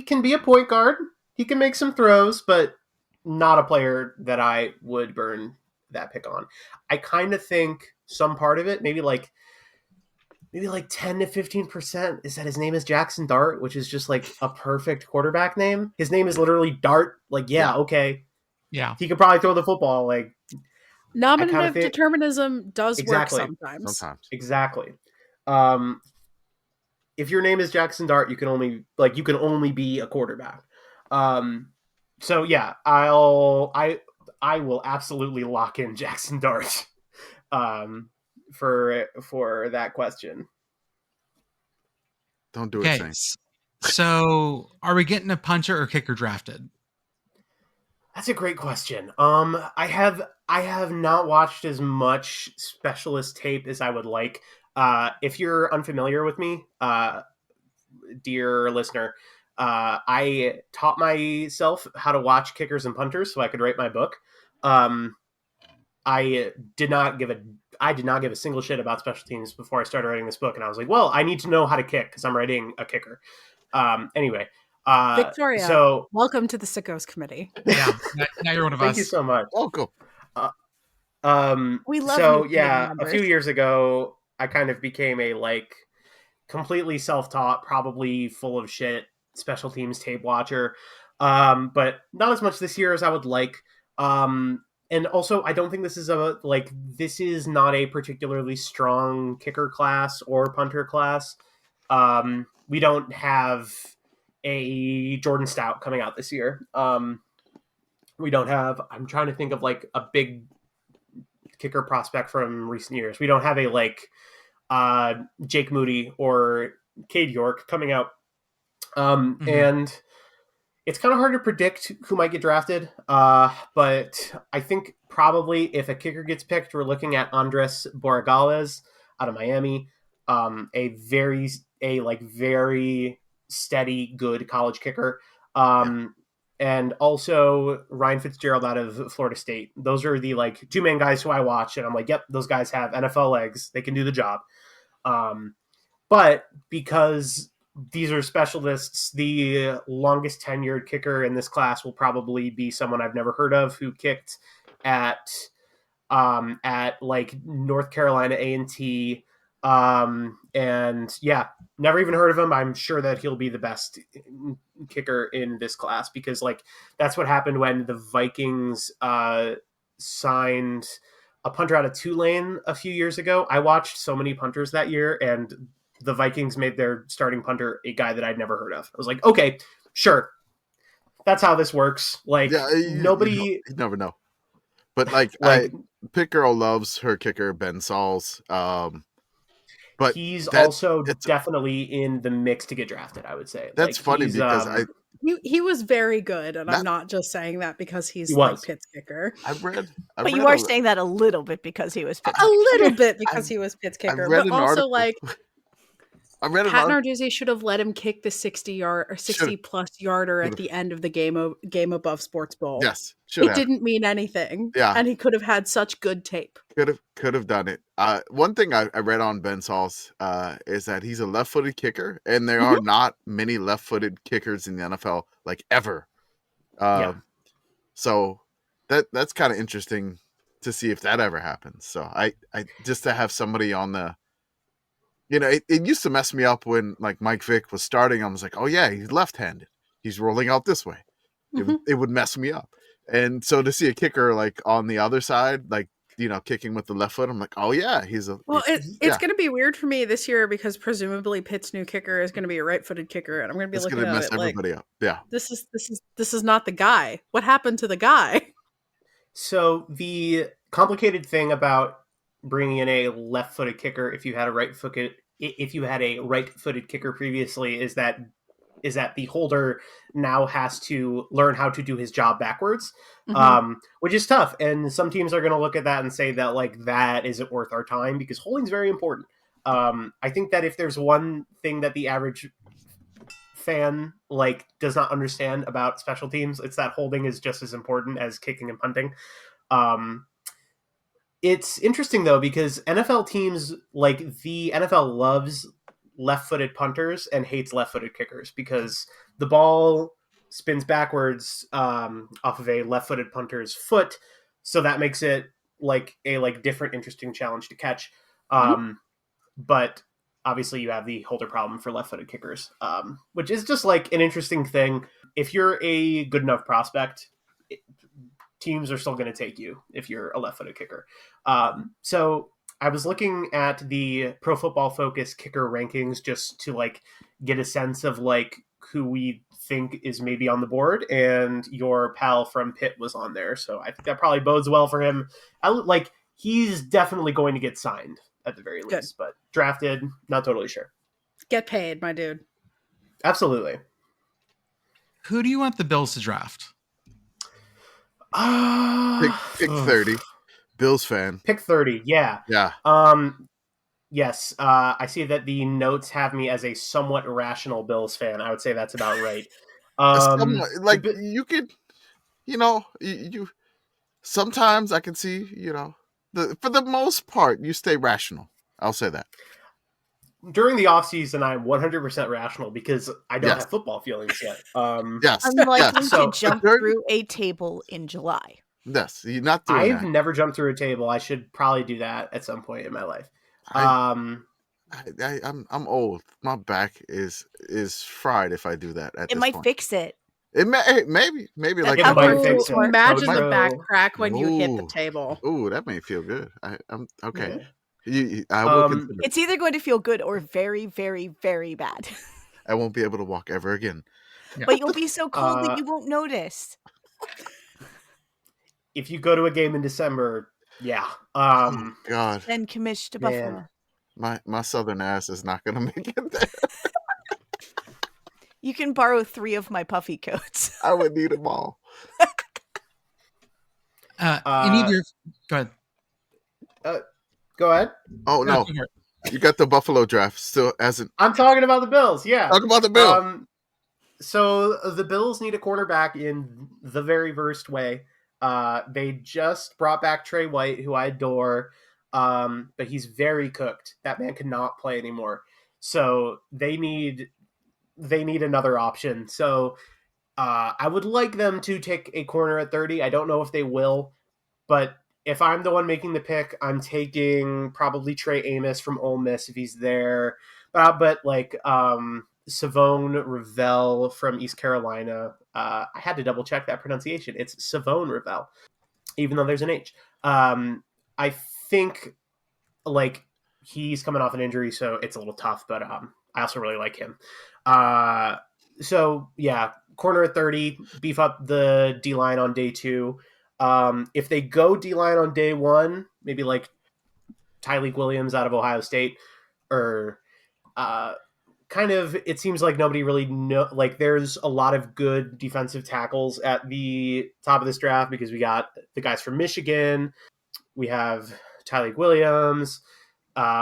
can be a point guard. He can make some throws, but not a player that I would burn that pick on. I kind of think some part of it, maybe like 10 to 15% is that his name is Jackson Dart, which is just like a perfect quarterback name. His name is literally Dart. Like, yeah. Okay. Yeah. He could probably throw the football. Like, nominative determinism does exactly. work sometimes. Exactly. If your name is Jackson Dart, you can only be a quarterback. So yeah, I will absolutely lock in Jackson Dart. For that question. Don't do it, Shane. So are we getting a punter or kicker drafted? That's a great question. I have not watched as much specialist tape as I would like. If you're unfamiliar with me, dear listener, I taught myself how to watch kickers and punters so I could write my book. I did not give a single shit about special teams before I started writing this book. And I was like, well, I need to know how to kick because I'm writing a kicker. Anyway. Victoria, so welcome to the Sickos Committee. Yeah, now you're one of us. Thank you so much. Welcome. We love so you, yeah, members. A few years ago, I kind of became a like completely self-taught, probably full of shit special teams tape watcher. But not as much this year as I would like. And also, I don't think this is not a particularly strong kicker class or punter class. We don't have a Jordan Stout coming out this year. We don't have, I'm trying to think of like a big kicker prospect from recent years. We don't have a like Jake Moody or Cade York coming out. And it's kind of hard to predict who might get drafted, but I think probably if a kicker gets picked, we're looking at Andres Borregales out of Miami, a very steady, good college kicker, and also Ryan Fitzgerald out of Florida State. Those are the like two main guys who I watch, and I'm like, yep, those guys have NFL legs; they can do the job. But because these are specialists, the longest tenured kicker in this class will probably be someone I've never heard of who kicked at like North Carolina A&T. And yeah, never even heard of him. I'm sure that he'll be the best kicker in this class because like that's what happened when the Vikings signed a punter out of Tulane a few years ago. I watched so many punters that year, and the Vikings made their starting punter a guy that I'd never heard of. I was like, okay, sure. That's how this works. Like, nobody... You never know. But, like Pitt Girl loves her kicker, Ben Sauls. But he's also definitely in the mix to get drafted, I would say. That's funny because he was very good, and I'm not just saying that because he's Pitt's kicker. But you are saying that a little bit because he was Pitt's kicker. A little bit because he was Pitt's kicker, but also Pat Narduzzi should have let him kick the 60-yard or 60-plus yarder at the end of the game above Sports Bowl. Yes, it didn't mean anything. Yeah, and he could have had such good tape. Could have done it. One thing I read on Ben Sauls is that he's a left-footed kicker, and there are not many left-footed kickers in the NFL, like ever. So that's kind of interesting to see if that ever happens. So I just to have somebody on the. It used to mess me up when like Mike Vick was starting. I was like, oh yeah, he's left-handed. He's rolling out this way. It would mess me up. And so to see a kicker like on the other side, like, kicking with the left foot, I'm like, oh yeah, it's going to be weird for me this year because presumably Pitt's new kicker is going to be a right-footed kicker, and I'm going to be looking at mess it everybody up. Yeah, this is not the guy. What happened to the guy? So the complicated thing about bringing in a left-footed kicker, if you had a right-footed kicker previously, is that the holder now has to learn how to do his job backwards, which is tough. And some teams are going to look at that and say that like that isn't worth our time because holding is very important. I think that if there's one thing that the average fan like does not understand about special teams, it's that holding is just as important as kicking and punting. It's interesting though, because NFL teams, like the NFL loves left-footed punters and hates left-footed kickers because the ball spins backwards off of a left-footed punter's foot. So that makes it like a different, interesting challenge to catch. But obviously you have the holder problem for left-footed kickers, which is just like an interesting thing. If you're a good enough prospect, teams are still going to take you if you're a left-footed kicker. So I was looking at the Pro Football Focus kicker rankings just to like get a sense of like who we think is maybe on the board, and your pal from Pitt was on there. So I think that probably bodes well for him. He's definitely going to get signed at the very least, but drafted, not totally sure. Get paid, my dude. Absolutely. Who do you want the Bills to draft? Pick 30. Bills fan. Pick 30, yeah. Yeah. Yes, I see that the notes have me as a somewhat irrational Bills fan. I would say that's about right. You could, you sometimes I can see, for the most part, you stay rational. I'll say that. During the offseason, I'm 100% rational because I don't have football feelings yet. Yes. I'm likely to jump through a table in July. Yes, you're not doing I've never jumped through a table. I should probably do that at some point in my life. I'm old. My back is fried if I do that. It might fix it. It maybe like it might fix it. Imagine the back crack when you hit the table. Ooh, that may feel good. I'm okay. Yeah. I will it's either going to feel good or very, very, very bad. I won't be able to walk ever again. Yeah. But you'll be so cold that you won't notice. If you go to a game in December, yeah. Oh, God. Then Commish to Buffalo. My southern ass is not going to make it there. You can borrow 3 of my puffy coats. I would need them all. Go ahead. Go ahead. Oh, no. You got the Buffalo draft still hasn't. I'm talking about the Bills, yeah. Talk about the Bills. So the Bills need a cornerback in the very worst way. They just brought back Trey White, who I adore, but he's very cooked. That man cannot play anymore. So they need another option. So I would like them to take a corner at 30. I don't know if they will, but if I'm the one making the pick, I'm taking probably Trey Amos from Ole Miss if he's there. But Savone Ravel from East Carolina. I had to double check that pronunciation. It's Savone Ravel. even though there's an H. I think like he's coming off an injury, so it's a little tough, but I also really like him. So yeah, corner at 30, beef up the D-line on day 2. If they go D-line on day 1, maybe like Tyleik Williams out of Ohio State, or kind of, it seems like nobody really know, like there's a lot of good defensive tackles at the top of this draft because we got the guys from Michigan, we have Tyleik Williams,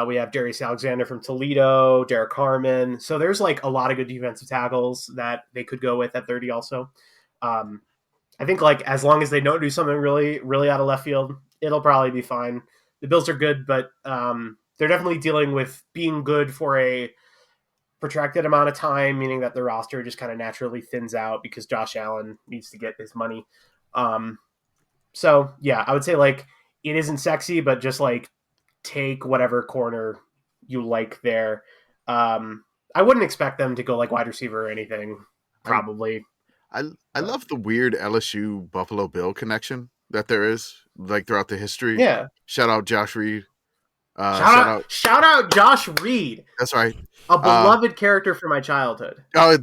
we have Darius Alexander from Toledo, Derek Harmon. So there's like a lot of good defensive tackles that they could go with at 30 also. I think like as long as they don't do something really, really out of left field, it'll probably be fine. The Bills are good, but they're definitely dealing with being good for a protracted amount of time, meaning that the roster just kind of naturally thins out because Josh Allen needs to get his money. So yeah, I would say like it isn't sexy, but just like take whatever corner you like there. I wouldn't expect them to go like wide receiver or anything, probably. I love the weird LSU Buffalo Bill connection that there is like throughout the history. Yeah. Shout out Josh Reed. Shout out Josh Reed. That's right. A beloved character from my childhood. Oh, I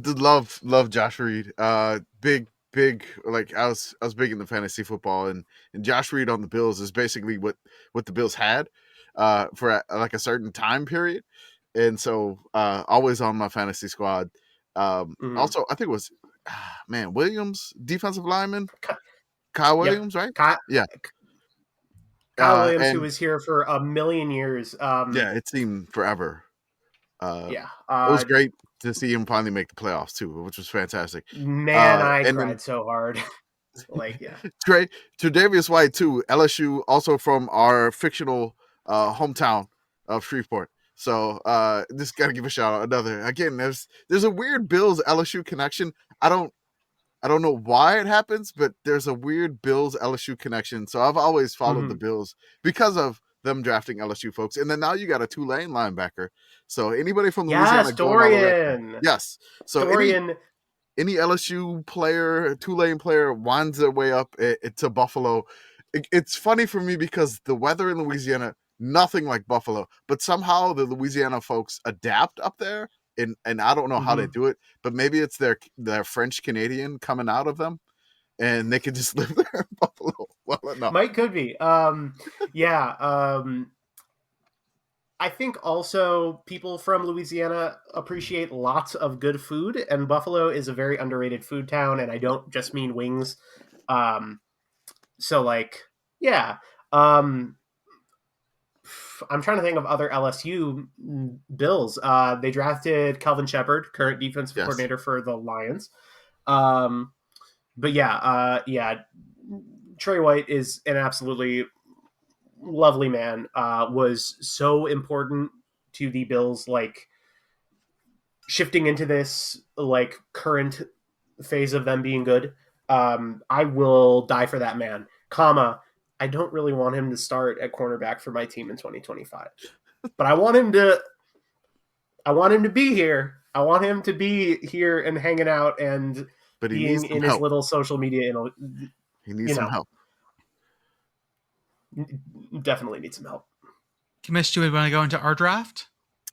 love Josh Reed. Big like I was big into fantasy football, and Josh Reed on the Bills is basically what the Bills had for like a certain time period, and so always on my fantasy squad. Also, I think it was Williams, defensive lineman, Kyle Williams, right? Yeah. Kyle Williams, who was here for a million years. Yeah, it seemed forever. It was great to see him finally make the playoffs too, which was fantastic. Man, I cried so hard. Like, yeah. Tre'Davious White too, LSU, also from our fictional hometown of Shreveport. So just gotta give a shout out. Another again, there's a weird Bills LSU connection. I don't know why it happens, but there's a weird Bills LSU connection. So I've always followed the Bills because of them drafting LSU folks. And then now you got a Tulane linebacker. So anybody from Louisiana. Yes, Dorian. Yes. So Dorian. Any LSU player, Tulane player winds their way up to Buffalo. It's funny for me because the weather in Louisiana, nothing like Buffalo, but somehow the Louisiana folks adapt up there. And I don't know how they do it, but maybe it's their French Canadian coming out of them, and they can just live there in Buffalo well enough. Could be. I think also people from Louisiana appreciate lots of good food, and Buffalo is a very underrated food town, and I don't just mean wings. So like, yeah. I'm trying to think of other LSU Bills. They drafted Kelvin Shepard, current defensive coordinator for the Lions. But Trey White is an absolutely lovely man. Was so important to the Bills, like shifting into this like current phase of them being good. I will die for that man. I don't really want him to start at cornerback for my team in 2025, but I want him to be here. I want him to be here and hanging out and being in his little social media. He needs some help. Definitely needs some help. Commish, do we want to go into our draft?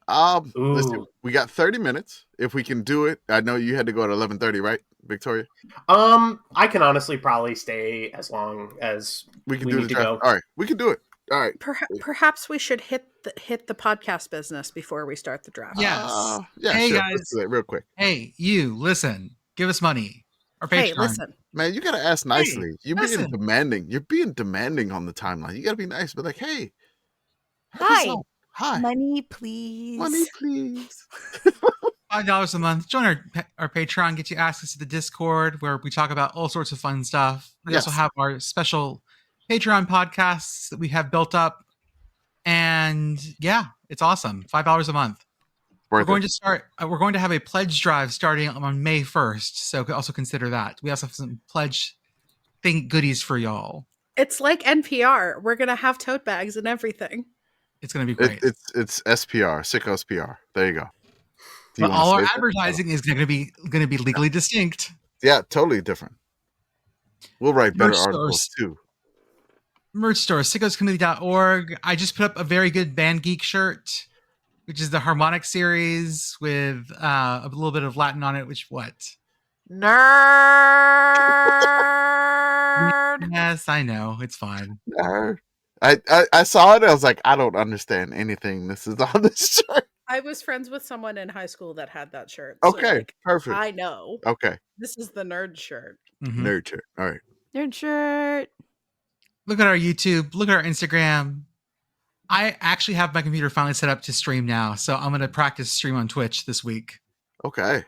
Listen, we got 30 minutes. If we can do it, I know you had to go at 11:30, right, Victoria? I can honestly probably stay as long as we can do the draft. All right, we can do it. All right. Perhaps we should hit the podcast business before we start the draft. Yes. Hey sure. Guys, let's do that real quick. Hey, you listen. Give us money. Our Patreon. Hey, listen. Man, you gotta ask nicely. You're being demanding. You're being demanding on the timeline. You gotta be nice, but like, hey, hi. Hi. Money, please. Money, please. $5 a month. Join our Patreon. Get you access to the Discord where we talk about all sorts of fun stuff. We also have our special Patreon podcasts that we have built up. And yeah, it's awesome. $5 a month. We're going to have a pledge drive starting on May 1st. So also consider that. We also have some pledge goodies for y'all. It's like NPR. We're going to have tote bags and everything. It's going to be great. It's SPR, Sickos PR. There you go. But all our advertising is going to be legally distinct. Yeah, totally different. We'll write better articles too. merch store, sickoscommittee.org. I just put up a very good Band Geek shirt, which is the harmonic series with a little bit of Latin on it, which what? Nerd. Yes, I know. It's fine. Nerd. I saw it. I was like, I don't understand anything. This is on this shirt. I was friends with someone in high school that had that shirt. Okay, perfect. I know. Okay. This is the nerd shirt. Mm-hmm. Nerd shirt. All right. Nerd shirt. Look at our YouTube. Look at our Instagram. I actually have my computer finally set up to stream now, so I'm going to practice stream on Twitch this week. Okay.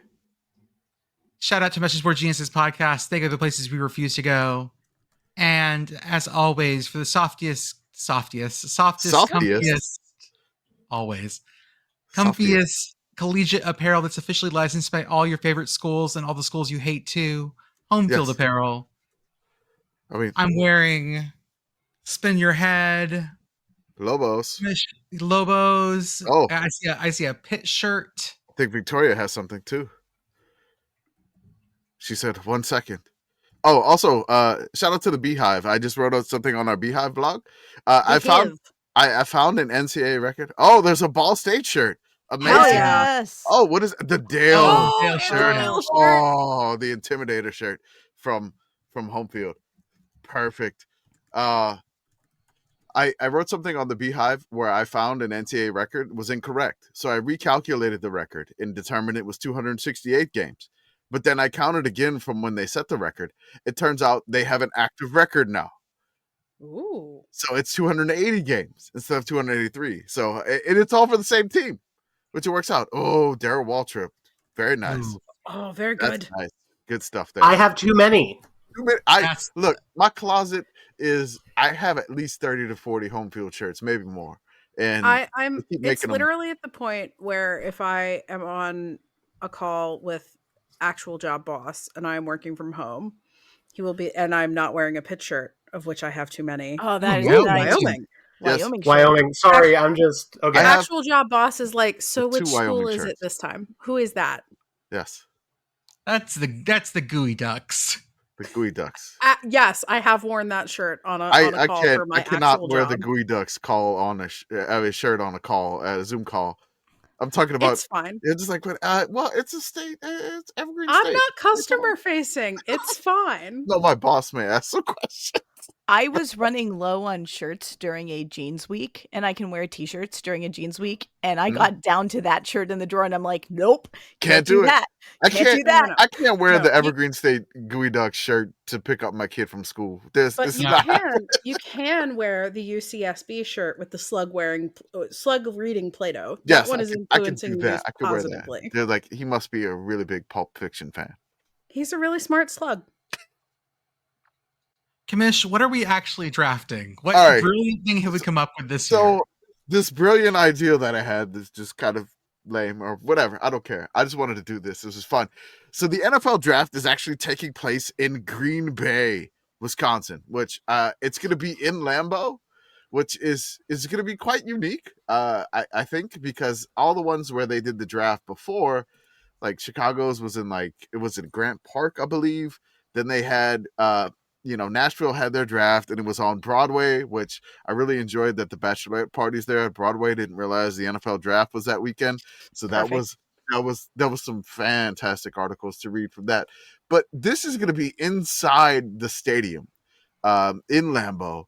Shout out to Message Board Geniuses podcast. They go the places we refuse to go. And as always, for the softiest, comfiest, always, comfiest collegiate apparel that's officially licensed by all your favorite schools and all the schools you hate too, Home Field apparel. I mean, I'm wearing Spin Your Head. Lobos. Lobos. Oh. I see a Pitt shirt. I think Victoria has something too. She said 1 second. Oh, also, shout out to the Beehive. I just wrote out something on our Beehive blog. I found an NCAA record. Oh, there's a Ball State shirt. Amazing. Yes. Oh, what is the Dale shirt? Dale shirt. Oh, the Intimidator shirt from Home Field. Perfect. I wrote something on the Beehive where I found an NCAA record was incorrect. So I recalculated the record and determined it was 268 games. But then I counted again from when they set the record. It turns out they have an active record now. Ooh. So it's 280 games instead of 283. So it's all for the same team, which it works out. Oh, Darryl Waltrip. Very nice. Ooh. Oh, very good. That's nice. Good stuff there. I have too many. Look, my closet is, I have at least 30 to 40 Home Field shirts, maybe more. And it's literally at the point where if I am on a call with actual job boss and I'm working from home, he will be, and I'm not wearing a Pitt shirt, of which I have too many. Oh, that is Wyoming. Wyoming. Yes. Wyoming. Sorry, I'm just okay. Actual job boss is like, so which two school Wyoming is it shirts. this time? Who is that? Yes, That's the Gooey Ducks. the Gooey Ducks. Yes, I have worn that shirt on a call for my I cannot actual wear job. the Gooey Ducks call on a shirt on a call, a Zoom call. I'm talking about. It's fine. It's just like, well, it's a state. It's Evergreen State. I'm not customer facing. It's fine. No, my boss may ask some questions. I was running low on shirts during a jeans week, and I can wear t-shirts during a jeans week, and I got down to that shirt in the drawer, and I'm like, nope, can't do that. I can't do that. I can't wear the Evergreen State Gooey Duck shirt to pick up my kid from school. You can wear the UCSB shirt with the slug reading Play-Doh. Yes, that one is I can influencing do that. you I could wear positively. that. They're like, he must be a really big Pulp Fiction fan. He's a really smart slug. Commish, what are we actually drafting? What brilliant thing have we come up with this year? So this brilliant idea that I had that's just kind of lame or whatever. I don't care. I just wanted to do this. This was fun. So the NFL draft is actually taking place in Green Bay, Wisconsin, which it's going to be in Lambeau, which is going to be quite unique. I think because all the ones where they did the draft before, like Chicago's was in Grant Park, I believe. Then they had Nashville had their draft and it was on Broadway, which I really enjoyed that the bachelorette parties there at Broadway. Didn't realize the NFL draft was that weekend. So that was some fantastic articles to read from that. But this is going to be inside the stadium in Lambeau.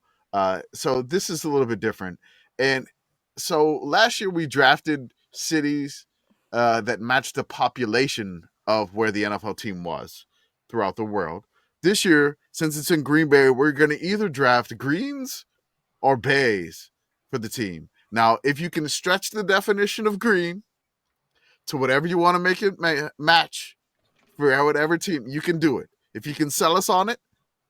So this is a little bit different. And so last year we drafted cities that matched the population of where the NFL team was throughout the world. This year, since it's in Green Bay, we're going to either draft greens or bays for the team. Now, if you can stretch the definition of green to whatever you want to make it match for whatever team, you can do it. If you can sell us on it,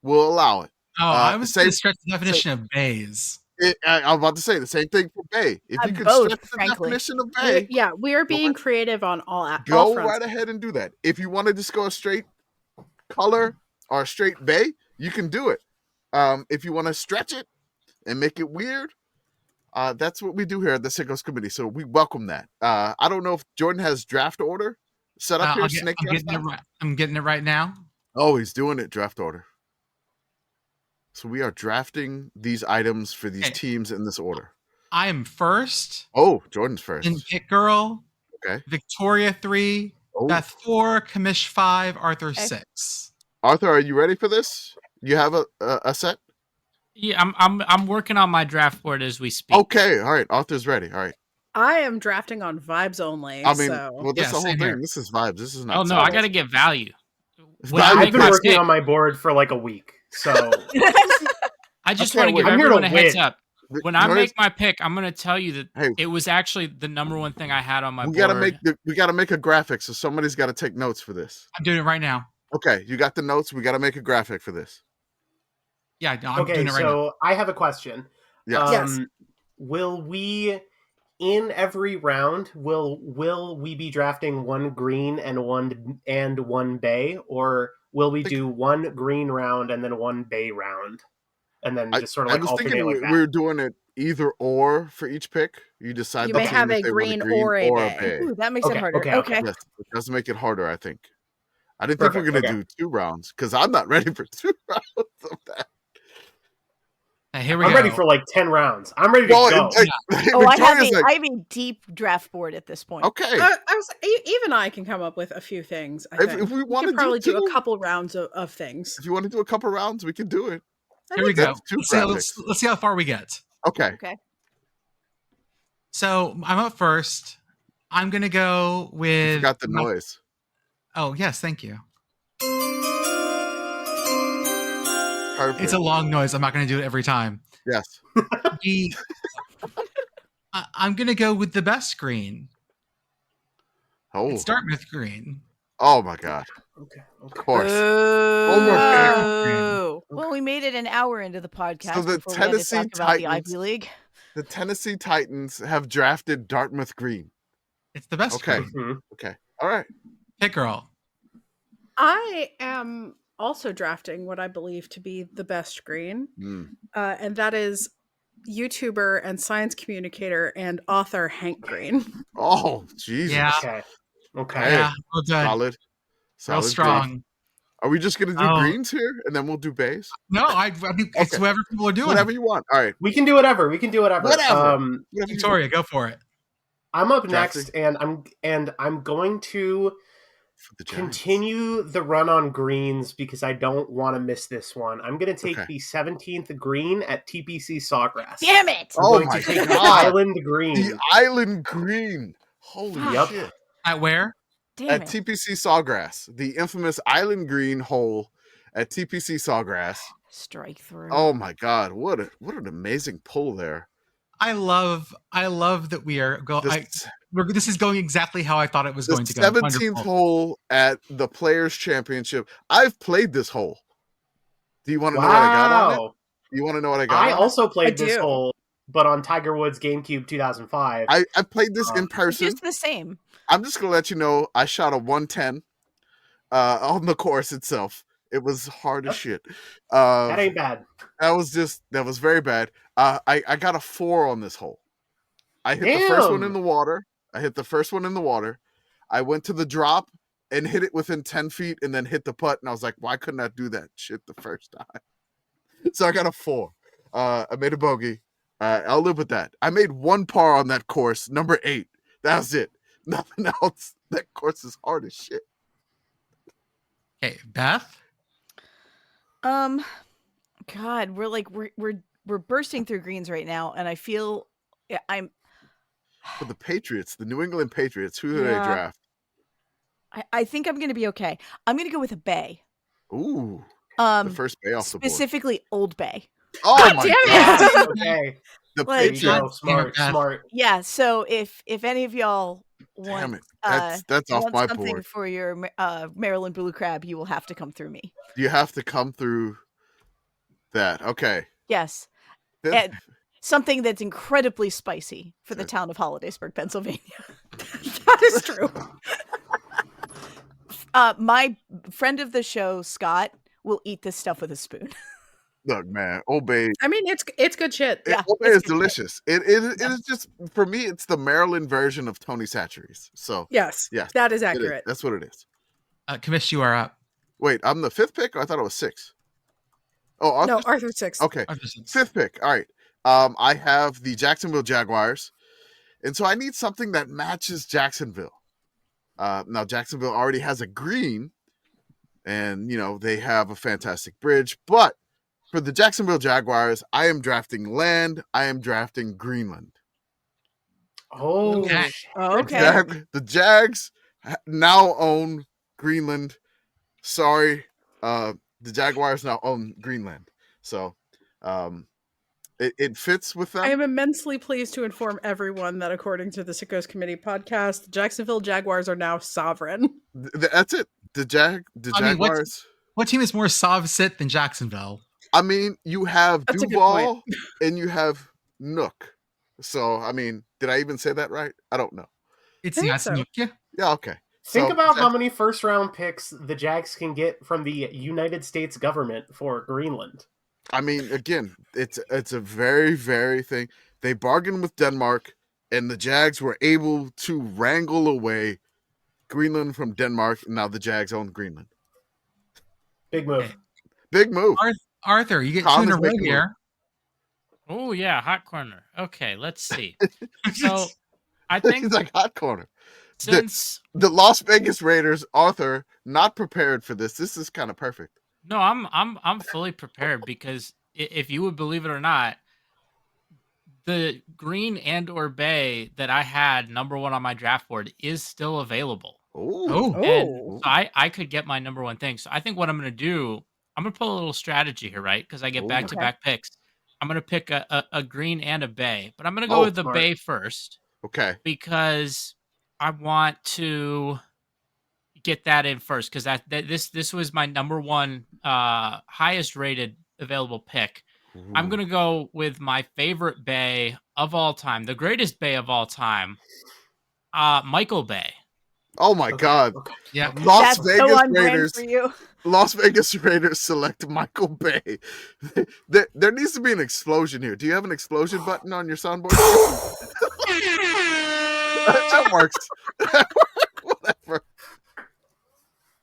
we'll allow it. Oh, I was going to stretch the definition of bays. I'm about to say the same thing for bay. If you can stretch the definition of bay, we are being creative on all go fronts. right ahead and do that. If you want to just go a straight color or a straight bay, you can do it. If you want to stretch it and make it weird, that's what we do here at the Sickos Committee. So we welcome that. I don't know if Jordan has draft order set up here. I'm getting it right now. Oh, he's doing it. Draft order. So we are drafting these items for these teams in this order. I am first. Oh, Jordan's first. In Pitt Girl. Okay. Victoria 3. Beth 4. Commish 5. Arthur 6. Arthur, are you ready for this? You have a set? Yeah, I'm working on my draft board as we speak. Okay, all right. Arthur's ready. All right. I am drafting on vibes only. I mean, so. well, that's the whole thing. Here. This is vibes. This is not. Oh no, I got to get value. I've been working on my board for like a week, so I just want to give everyone a heads up. When I make my pick, I'm going to tell you that it was actually the number one thing I had on my board. We got to make a graphic, so somebody's got to take notes for this. I'm doing it right now. Okay, you got the notes. We got to make a graphic for this. Yeah, no, I'm doing it right now. So I have a question. Yes. Will we, in every round, will we be drafting one green and one bay, or will we do one green round and then one bay round, and then just sort of like alternate like that? We're doing it either or for each pick. You decide. You may have a green or a bay. Ooh, that makes it harder. Okay. Yes, it does make it harder, I think. I didn't think we were going to do 2 rounds because I'm not ready for 2 rounds of that. Here we go. I'm ready for like 10 rounds. I'm ready to go. I have a deep draft board at this point. Okay. Even I can come up with a few things. I think. If we want to probably do a couple rounds of things. If you want to do a couple rounds, we can do it. Here we go. Let's see how far we get. Okay. So I'm up first. I'm going to go with... You got the noise. Oh, yes. Thank you. Perfect. It's a long noise. I'm not going to do it every time. Yes. I'm going to go with the best green. Oh. It's Dartmouth green. Oh, my God. Okay. Of course. Well, we made it an hour into the podcast. So the Tennessee Titans, the Ivy League. The Tennessee Titans have drafted Dartmouth green. It's the best green. Mm-hmm. Okay. All right. Pitt Girl. I am also drafting what I believe to be the best green, and that is YouTuber and science communicator and author Hank Green. Oh, Jesus. Yeah. Okay. Yeah. Well done. Solid. Strong. Green. Are we just going to do greens here and then we'll do bays? No, I mean, it's whatever people are doing. Whatever you want. All right. We can do whatever. Whatever. Victoria, go for it. I'm up next, and I'm going to continue the run on greens because I don't want to miss this one. I'm going to take the 17th green at TPC Sawgrass. Damn it! I'm going to take the Island Green. The Island Green. Holy shit. At where? At TPC Sawgrass. The infamous Island Green hole at TPC Sawgrass. Strike through. Oh my God. What an amazing pull there. I love that we are going. This is going exactly how I thought it was going to go. 17th hole at the Players Championship. I've played this hole. Do you want to know what I got on it? You want to know what I got? I also played this hole, but on Tiger Woods GameCube 2005. I played this in person. It's just the same. I'm just gonna let you know I shot a 110 on the course itself. It was hard as shit. That ain't bad. That was very bad. I got a 4 on this hole. I hit the first one in the water. I went to the drop and hit it within 10 feet and then hit the putt. And I was like, why couldn't I do that shit the first time? So I got a 4. I made a bogey. I'll live with that. I made 1 par on that course, number 8. That was it. Nothing else. That course is hard as shit. Okay, Beth? God, we're bursting through greens right now, and I feel For the Patriots, the New England Patriots, who do they draft? I think I'm going to be okay. I'm going to go with a bay. Ooh. The first bay off the board. Specifically Old Bay. Oh God my God. Okay. The Patriots. Smart. Yeah, so if any of y'all want, that's off my something board. for your Maryland Blue Crab, you will have to come through me. You have to come through that. Okay. Yes. Something that's incredibly spicy for the town of Hollidaysburg, Pennsylvania. That is true. My friend of the show, Scott, will eat this stuff with a spoon. Look, man, Old Bay. I mean, it's good shit. Yeah, Old Bay is delicious. It is just, for me, it's the Maryland version of Tony Chachere's. So yes, that is accurate. That's what it is. Commish, you are up. Wait, I'm the 5th pick? I thought it was 6. Oh, Arthur's, no, Arthur's sixth. Okay, Arthur's sixth. fifth pick. All right. I have the Jacksonville Jaguars, and so I need something that matches Jacksonville. Now Jacksonville already has a green, and they have a fantastic bridge. But for the Jacksonville Jaguars, I am drafting land. I am drafting Greenland. Oh, Okay. Okay. The Jags now own Greenland. Sorry, the Jaguars now own Greenland. So it fits with them. I am immensely pleased to inform everyone that according to the Sickos Committee podcast, the Jacksonville Jaguars are now sovereign. That's it. The Jaguars. What team is more Sov-sit than Jacksonville? I mean, you have That's a good Duval and you have Nook. So, I mean, did I even say that right? I don't know. It's I think yes, so. no, yeah. Yeah, okay. think So, about how many first-round picks the Jags can get from the United States government for Greenland. I mean, again, it's a very, very thing. They bargained with Denmark, and the Jags were able to wrangle away Greenland from Denmark, and now the Jags own Greenland. Big move. Big move. Arthur, you get Tom two in is a row making here. Oh yeah, hot corner. Okay, let's see. So I think It's like hot corner. since The Las Vegas Raiders, Arthur, not prepared for this. This is kind of perfect. no, I'm fully prepared because if you would believe it or not, the green and or bay that I had number 1 on my draft board is still available. Oh. And so I could get my number 1 thing. So I think what I'm going to do, I'm going to pull a little strategy here, right? Because I get back-to-back picks. I'm going to pick a green and a bay, but I'm going to go with the smart. bay first Okay. because I want to get that in first because this was my number 1 highest rated available pick. I'm going to go with my favorite bay of all time, the greatest bay of all time, Michael Bay. Oh my God. Okay. Yeah. Las That's Vegas so on brand Raiders. for you. Las Vegas Raiders select Michael Bay. There needs to be an explosion here. Do you have an explosion button on your soundboard? That works. Whatever.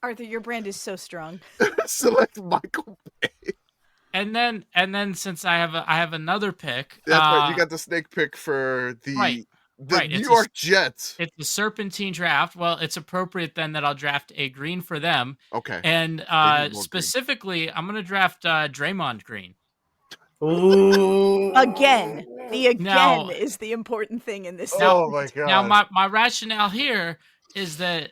Arthur, your brand is so strong. Select Michael Bay. And then since I have another pick, That's right. You got the snake pick for the Right. New It's York Jets. It's a serpentine draft. Well, it's appropriate then that I'll draft a green for them. Okay. And more specifically, I'm going to draft Draymond Green. Ooh. Again. The again Now- is the important thing in this. Oh my God. Now, my rationale here is that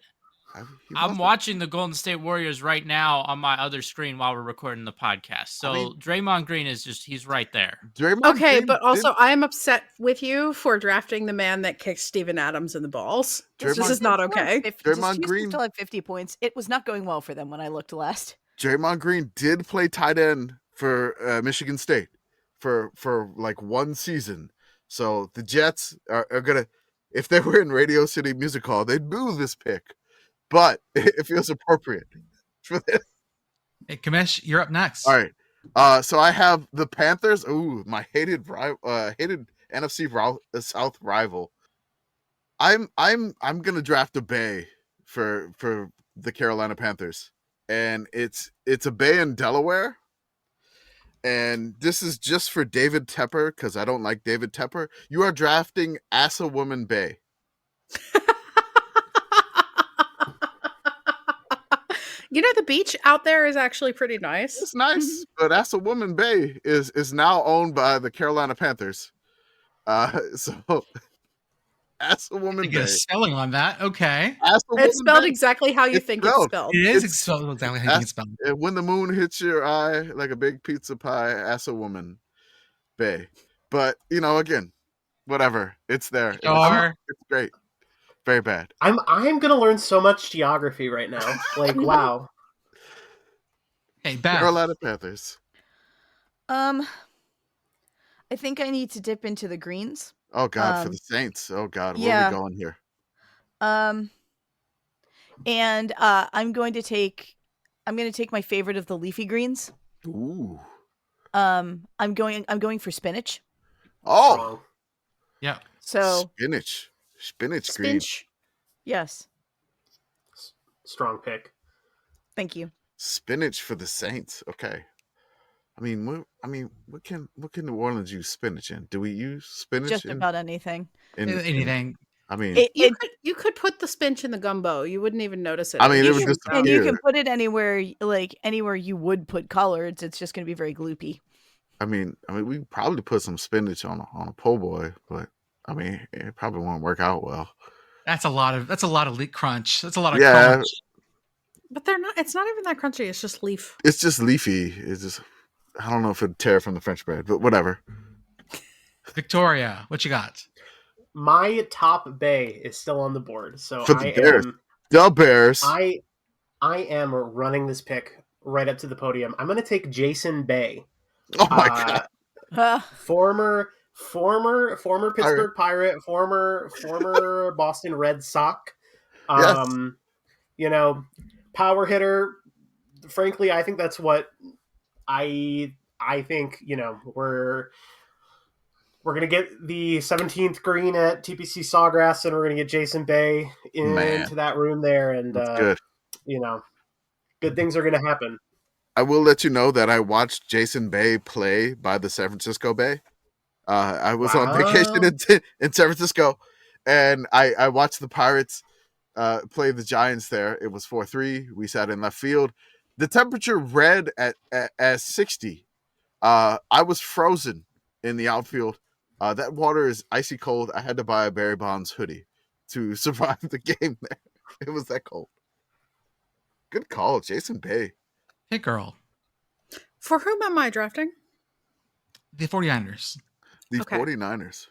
I'm watching the Golden State Warriors right now on my other screen while we're recording the podcast. So Draymond Green is he's right there. Okay, but also I am upset with you for drafting the man that kicked Steven Adams in the balls. This is not okay. Draymond Green still had 50 points. It was not going well for them when I looked last. Draymond Green did play tight end for Michigan State for like 1 season. So the Jets are gonna, if they were in Radio City Music Hall, they'd boo this pick. But it feels appropriate for this. Hey, Commish, you're up next. All right. So I have the Panthers. Ooh, my hated NFC South rival. I'm gonna draft a bay for the Carolina Panthers, and it's a bay in Delaware. And this is just for David Tepper because I don't like David Tepper. You are drafting Assawoman Bay. You know, the beach out there is actually pretty nice. It's nice, but Assawoman Bay is now owned by the Carolina Panthers. So Assawoman Get a Bay. spelling on that. Okay. It's spelled exactly how you think it's spelled. It is spelled exactly how you think it's spelled. When the moon hits your eye like a big pizza pie, Assawoman Bay. But again, whatever. It's there. It's great. Very bad. I'm gonna learn so much geography right now. Like, wow. Hey, Beth. Carolina Panthers. I think I need to dip into the greens. Oh God, for the Saints. Oh God, where are we going here? And I'm going to take my favorite of the leafy greens. Ooh. I'm going for spinach. Oh. Yeah. So Spinach green. Yes. Strong pick. Thank you. Spinach for the Saints. Okay. I mean, what can New Orleans use spinach in? Do we use spinach? Just about anything. Anything. I mean, you could put the spinach in the gumbo. You wouldn't even notice it. I mean, it would and disappear. you can put it anywhere, like anywhere you would put collards. It's just going to be very gloopy. I mean, we probably put some spinach on a po' boy, but I mean, it probably won't work out well. That's a lot of leek crunch. That's a lot of crunch. But they're not. It's not even that crunchy. It's just leaf. It's just leafy. It's just, I don't know if it'd tear from the French bread, but whatever. Victoria, what you got? My top bay is still on the board, so For the Bears. The Bears. I am running this pick right up to the podium. I'm going to take Jason Bay. Oh my god! Former Pittsburgh Pirate, former Boston Red Sox. Yes. You know, power hitter. Frankly, I think that's what I think. You know, we're going to get the 17th green at TPC Sawgrass, and we're going to get Jason Bay into that room there, and good. You know, good things are going to happen. I will let you know that I watched Jason Bay play by the San Francisco Bay. I was on vacation in San Francisco, and I watched the Pirates play the Giants there. It was 4-3. We sat in left field. The temperature read at 60. I was frozen in the outfield. That water is icy cold. I had to buy a Barry Bonds hoodie to survive the game there. It was that cold. Good call, Jason Bay. Pitt Girl. For whom am I drafting? The 49ers. The 49ers.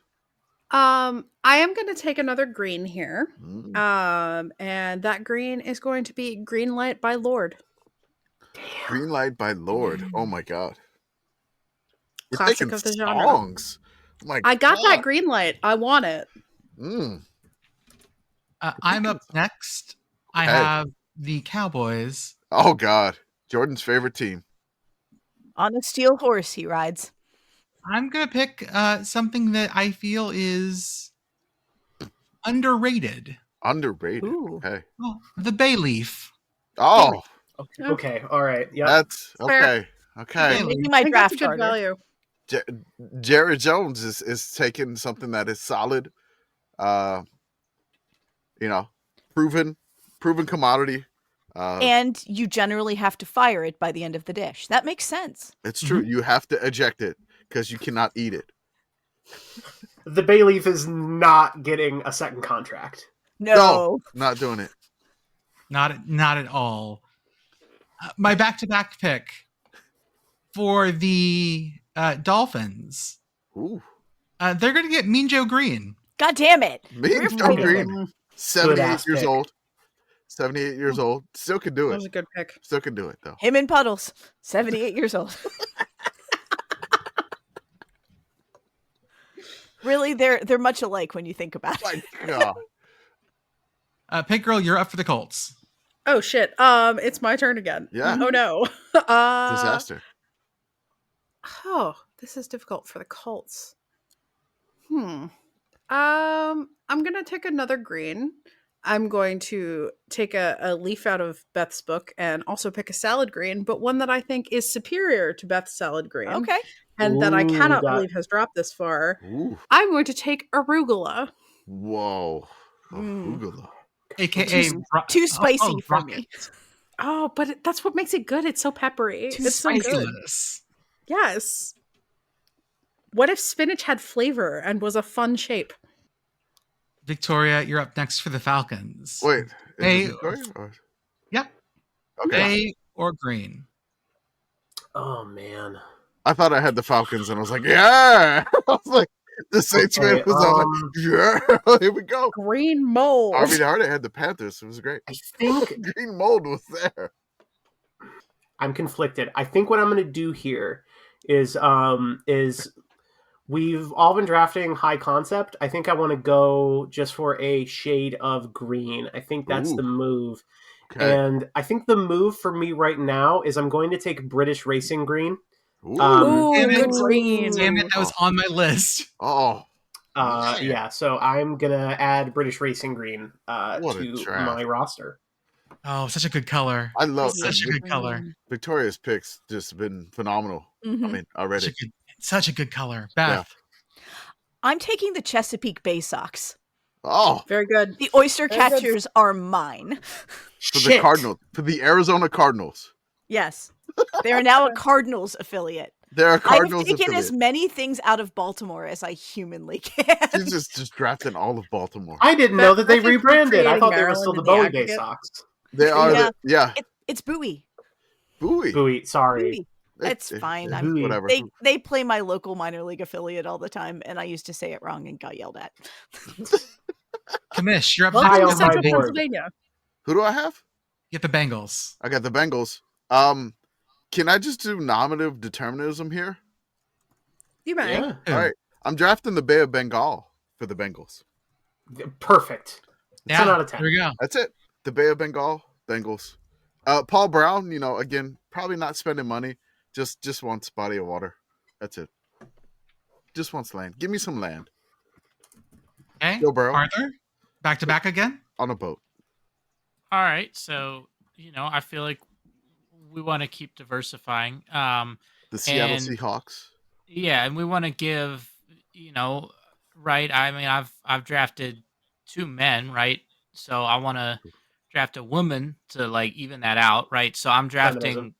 I am going to take another green here. And that green is going to be Green Light by Lord. Green Light by Lord. Oh my god. You're Classic of the genre. Songs. I got that green light. I want it. I'm up next. I have the Cowboys. Oh god. Jordan's favorite team. On a steel horse he rides. I'm going to pick something that I feel is underrated. Underrated. Ooh. Okay. Oh, the bay leaf. Oh. Okay. All right. Yeah. That's okay. Okay. Making my draft good value. Jerry Jones is taking something that is solid, proven commodity. And you generally have to fire it by the end of the dish. That makes sense. It's true. You have to eject it because you cannot eat it. The bay leaf is not getting a second contract. No, not doing it. Not at all. My back-to-back pick for the Dolphins. Ooh. They're going to get Mean Joe Green. God damn it. Mean Joe Green. 78 years old. 78 years old. Still can do it. That was a good pick. Still can do it, though. Him and Puddles. 78 years old. Really, they're much alike when you think about it. My God. Pitt Girl, you're up for the Colts. Oh shit. It's my turn again. Yeah. Oh no. Disaster. Oh, this is difficult for the Colts. I'm gonna take another green. I'm going to take a leaf out of Beth's book and also pick a salad green, but one that I think is superior to Beth's salad green. Okay. And that I cannot believe has dropped this far. Ooh. I'm going to take arugula. Whoa. Arugula. AKA too spicy for me. Oh, but that's what makes it good. It's so peppery. It's so good. Yes. What if spinach had flavor and was a fun shape? Victoria, you're up next for the Falcons. Wait. Yep. Okay. Bay or green? Oh, man. I thought I had the Falcons, and I was like, yeah. I was like, the Saints fan was like, yeah, here we go. Green mold. I already had the Panthers. It was great. I think green mold was there. I'm conflicted. I think what I'm going to do here is we've all been drafting high concept. I think I want to go just for a shade of green. I think that's the move. Okay. And I think the move for me right now is I'm going to take British Racing Green. Good green. Damn it, that was on my list. Yeah, so I'm going to add British Racing Green to my roster. Oh, such a good color. I love Such a good color. Victoria's picks just been phenomenal. I mean, already. Such a good color. Beth. Yeah. I'm taking the Chesapeake Bay socks. Oh, very good. The oyster catchers are mine. For the Cardinals, for the Arizona Cardinals. Yes. They are now a Cardinals affiliate. They're a Cardinals I've taken affiliate. as many things out of Baltimore as I humanly can. She's just drafting all of Baltimore. I didn't know that they rebranded. I thought they were still the Bowie Bay Sox. They are. It's Bowie. Bowie. Sorry. Bowie. It's fine. Whatever. They play my local minor league affiliate all the time, and I used to say it wrong and got yelled at. Commish, you're up Welcome next. to Central Pennsylvania. Who do I have? Get the Bengals. I got the Bengals. Can I just do nominative determinism here? You may. Yeah. All right. I'm drafting the Bay of Bengal for the Bengals. Perfect. 10 out of 10. There we go. That's it. The Bay of Bengal, Bengals. Paul Brown, again, probably not spending money. Just wants body of water. That's it. Just wants land. Give me some land. Okay. Joe Burrow. Arthur, back to back again? On a boat. All right. So, I feel like we want to keep diversifying. The Seattle Seahawks. Yeah, and we want to give, right? I mean, I've drafted 2 men, right? So I want to draft a woman to even that out, right? So I'm drafting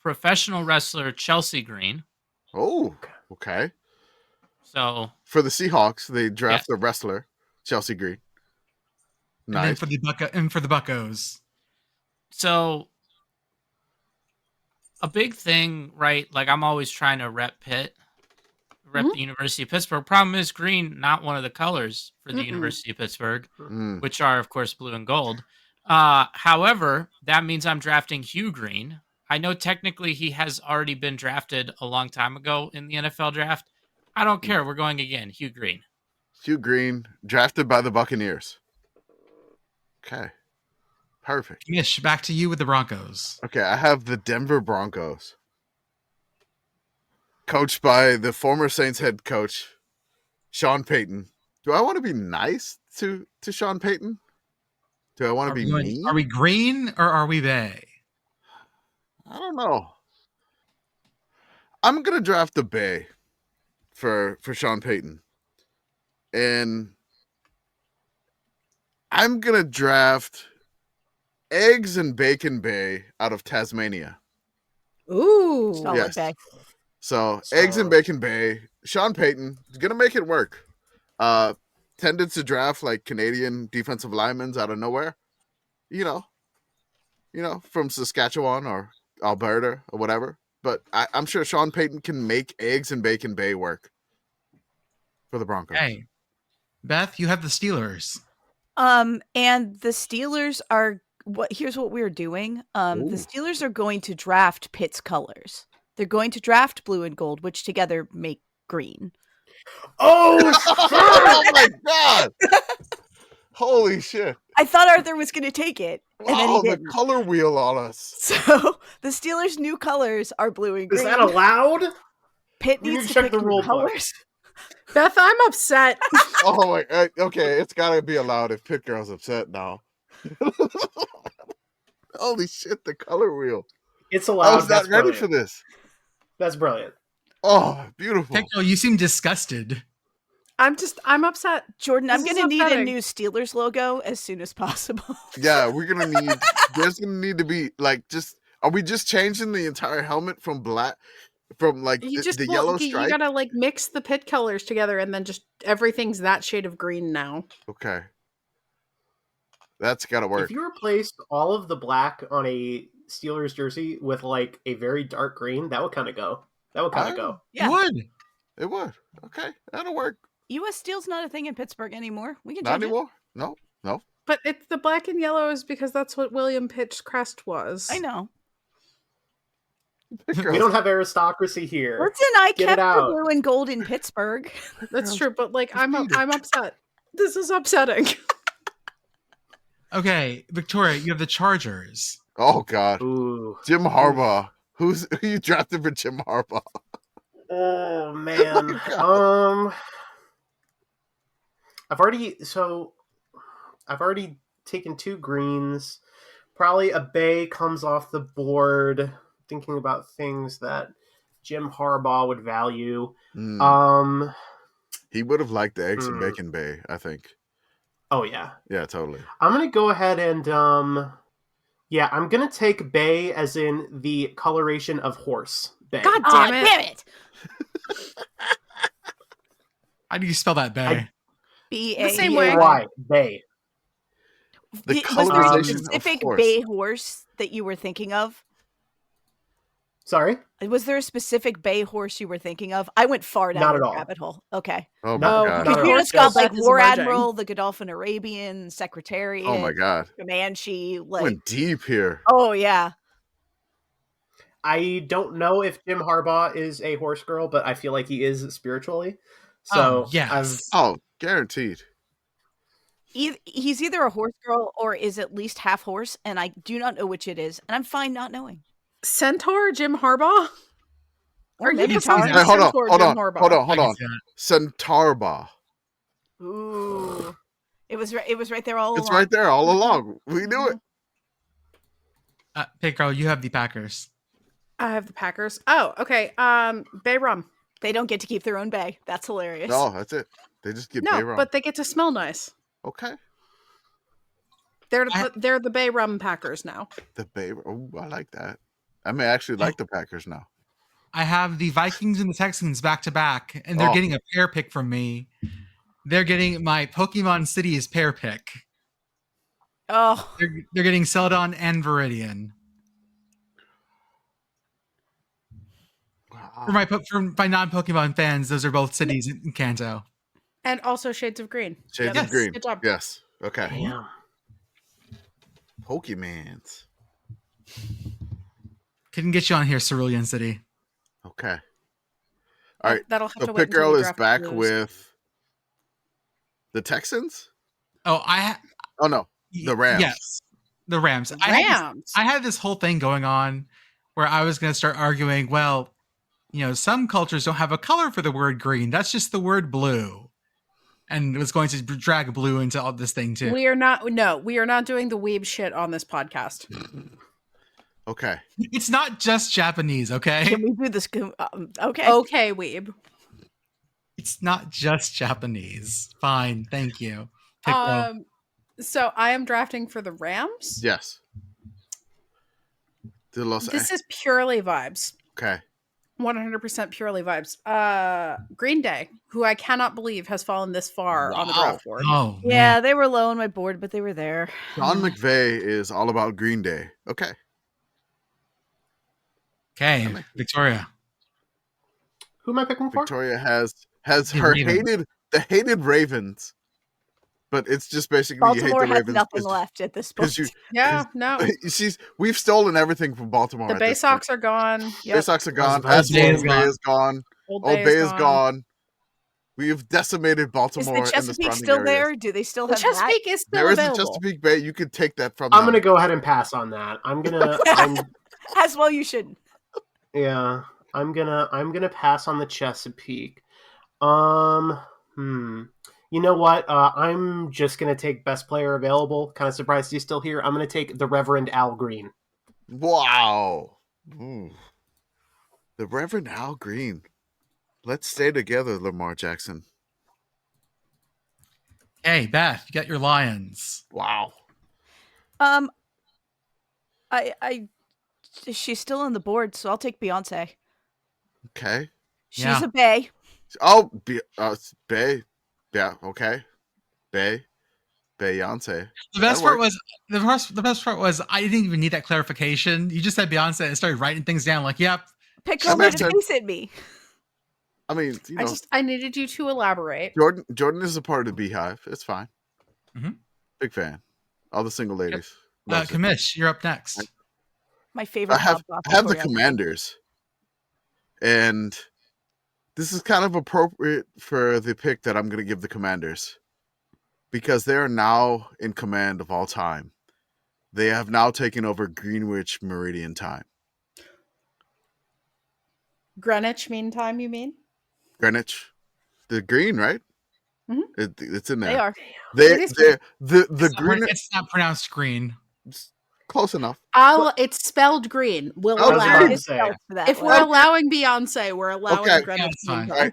professional wrestler Chelsea Green. Oh, okay. So for the Seahawks, they draft the wrestler Chelsea Green. Nice. And for the Buccos. So a big thing, right? Like I'm always trying to rep Pitt, the University of Pittsburgh. Problem is green, not one of the colors for the University of Pittsburgh, which are of course blue and gold. However, that means I'm drafting Hugh Green. I know technically he has already been drafted a long time ago in the NFL draft. I don't care. We're going again. Hugh Green. Hugh Green, drafted by the Buccaneers. Okay. Perfect. Mish, back to you with the Broncos. Okay, I have the Denver Broncos. Coached by the former Saints head coach, Sean Payton. Do I want to be nice to Sean Payton? Do I want to be mean? Are we green or are we bay? I don't know. I'm going to draft the Bay for Sean Payton. And I'm going to draft Eggs and Bacon Bay out of Tasmania. Ooh. Solid Bay. So, Eggs and Bacon Bay. Sean Payton is going to make it work. Tended to draft Canadian defensive linemen out of nowhere. From Saskatchewan or Alberta or whatever. But I'm sure Sean Payton can make Eggs and Bacon Bay work for the Broncos. Hey, Beth, you have the Steelers. And the Steelers are here's what we're doing. The Steelers are going to draft Pitt's colors. They're going to draft blue and gold, which together make green. Oh, oh my God. Holy shit. I thought Arthur was going to take it. And then he the color wheel on us. So the Steelers' new colors are blue and green. Is that allowed? Pitt needs to pick the new colors. Beth, I'm upset. Oh my, okay, it's got to be allowed if Pitt Girl's upset now. Holy shit, the color wheel. It's allowed. I was not ready for this. That's brilliant. Oh, beautiful. Pitt Girl, you seem disgusted. I'm upsat. Jordan, I'm going to need a new Steelers logo as soon as possible. Yeah, there's going to need to be are we just changing the entire helmet from black, from the yellow stripe? You got to mix the Pitt colors together and then just everything's that shade of green now. Okay. That's got to work. If you replaced all of the black on a Steelers jersey with a very dark green, that would kind of go. Yeah. It would. Okay, that'll work. U.S. Steel's not a thing in Pittsburgh anymore. We can not change anymore. It. No. But it's the black and yellow is because that's what William Pitt's crest was. I know. We don't have aristocracy here. Listen, I kept the blue and gold in Pittsburgh. That's true, but I'm upset. This is upsetting. Okay, Victoria, you have the Chargers. Oh God. Ooh. Jim Harbaugh. Who you drafted for Jim Harbaugh? Oh man. I've already taken 2 greens. Probably a Bay comes off the board. Thinking about things that Jim Harbaugh would value. He would have liked the eggs and bacon Bay, I think. Oh, yeah. Yeah, totally. I'm going to go ahead and, I'm going to take Bay as in the coloration of horse. Bay. God damn it. How do you spell that, Bay? B-A. The same way. Why? Bay. The Was there a colorization specific of horse. bay horse that you were thinking of? Sorry? Was there a specific bay horse you were thinking of? I went far down Not at the all. rabbit hole. Okay. Oh, my No, God. not at You all. just got like Beth is War emerging. Admiral, the Godolphin Arabian, Secretariat. Oh, my God. Comanche. Like, Went deep here. oh, yeah. I don't know if Jim Harbaugh is a horse girl, but I feel like he is spiritually. So yes. Guaranteed. He's either a horse girl or is at least half horse, and I do not know which it is, and I'm fine not knowing. Centaur Jim Harbaugh? Or Are you maybe proposing Tarzan. Hold on, Centaur hold Jim on, Harbaugh? hold on, hold I can on. see that. Centaurba. Ooh. It was right there all It's along. right there all along. We knew it. Pitt Girl, you have the Packers. I have the Packers. Oh, okay. Bay rum. They don't get to keep their own bay. That's hilarious. No, that's it. They just get Bay No, rum. but they get to smell nice. Okay. They're the Bay rum Packers now. The Bay. Oh, I like that. I may actually like the Packers now. I have the Vikings and the Texans back to back, and they're getting a pair pick from me. They're getting my Pokemon Cities pair pick. Oh. They're getting Celadon and Viridian. For my non-Pokemon fans, those are both cities in Kanto. And also Shades of Green. Shades Yes. of Green. Good job. Yes. Okay. Damn. Pokemans. Couldn't get you on here, Cerulean City. Okay. All right. That'll have So to wait Pitt until Girl we is draft back Blues. with the Texans? Oh, Oh, no. The Rams. Yes, the Rams. Rams. I had this whole thing going on where I was going to start arguing, well, some cultures don't have a color for the word green. That's just the word blue. And it was going to drag blue into all this thing too. We are not doing the weeb shit on this podcast. Okay. It's not just Japanese, okay? Can we do this? Okay. Okay, weeb. It's not just Japanese. Fine, thank you. Pick Girl. So I am drafting for the Rams. Yes. This is purely vibes. Okay. 100% purely vibes. Green Day, who I cannot believe has fallen this far on the draft board. Oh, Yeah, man. they were low on my board, but they were there. Sean McVay is all about Green Day. Okay. Okay, Victoria. Who am I picking for? Victoria has The her Ravens. hated Ravens, but it's just basically Baltimore you hate the has Ravens nothing left at this point. Yeah, no. We've stolen everything from Baltimore. The at Bay this Sox point. are gone. Bay Yep. Sox are gone. Old Bay is Bay is gone. Old Old Bay Bay is is gone. We've decimated Is Baltimore the and the Chesapeake surrounding still areas. there? Do they still The have that? Chesapeake is still There is a available. Chesapeake Bay. You could take that from I'm them. gonna go ahead and pass on that. I'm As well you shouldn't. yeah. I'm gonna pass on the Chesapeake. You know what? I'm just gonna take best player available. Kind of surprised he's still here. I'm gonna take the Reverend Al Green. Wow. Ooh. The Reverend Al Green. Let's stay together, Lamar Jackson. Hey, Beth, you got your Lions. Wow. She's still on the board, so I'll take Beyonce. Okay. She's Yeah. a Bay. Oh, Bay. Yeah, okay. Beyonce. The best That part was I didn't even need that clarification. You just said Beyonce and started writing things down like, yep. Pick That her makes to sense. face at me. I mean, I needed you to elaborate. Jordan is a part of the Beehive. It's fine. Mhm. Big fan. All the single ladies. Loves it. Commish, you're up next. My favorite. I have Bob the choreographer. Commanders. And this is kind of appropriate for the pick that I'm going to give the Commanders. Because they are now in command of all time. They have now taken over Greenwich Meridian Time. Greenwich Mean Time, you mean? Greenwich. The green, right? Mhm. It's in there. They are. They It is the Greenwich. It's not pronounced green. Close enough. It's spelled green. We'll Oh, allow green. it. If way. we're allowing Beyonce, we're allowing Okay. Greta Yeah, Thunberg.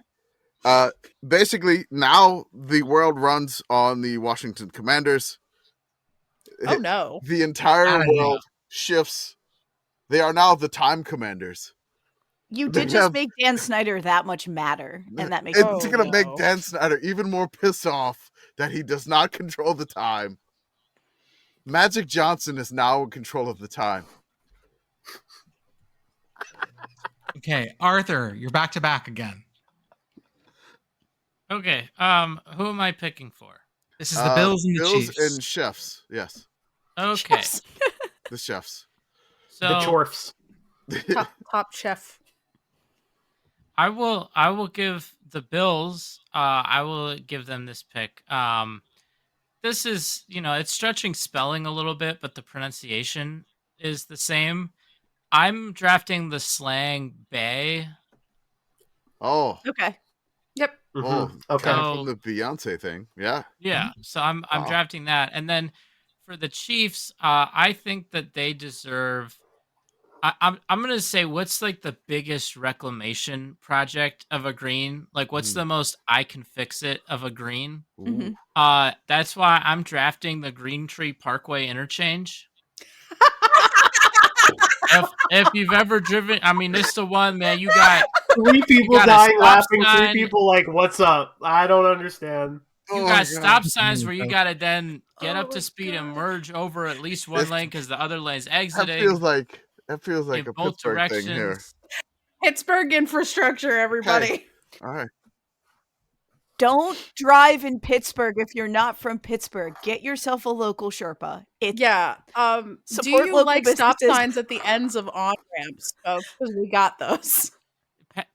All right. Basically, now the world runs on the Washington Commanders. Oh no! The entire Bad world idea. shifts. They are now the Time Commanders. You They did just have- make Dan Snyder that much madder, and that makes It's me going to no. make Dan Snyder even more pissed off that he does not control the time. Magic Johnson is now in control of the time. Okay, Arthur, you're back to back again. Okay. Who am I picking for? This is the Bills and the Bills Chiefs. and chefs. Yes, Okay. the chefs. So The Chorfs. Top chef. I will give the Bills. I will give them this pick. This is, it's stretching spelling a little bit, but the pronunciation is the same. I'm drafting the slang Bay. Oh, okay. Yep. oh, Okay. kind of from the Beyonce thing. Yeah. Yeah, so I'm Wow. drafting that, and then for the Chiefs, I think that they deserve. I'm gonna say, what's like the biggest reclamation project of a green? Like, what's the most I can fix it of a green? Ooh. That's why I'm drafting the Green Tree Parkway interchange. if you've ever driven, I mean, this is the one, man. You got 3 people got a dying stop laughing. sign. 3 people like, "What's up?" I don't understand. You Oh, got God. stop signs where you gotta then get Oh up to my speed and God. merge over at least one lane because the other lane's That exiting feels like in a both Pittsburgh thing here. directions. Pittsburgh infrastructure, everybody. All right. Don't drive in Pittsburgh if you're not from Pittsburgh. Get yourself a local Sherpa. Yeah. Do Support you local like stop businesses. signs at the ends of on ramps, folks? Because we got those.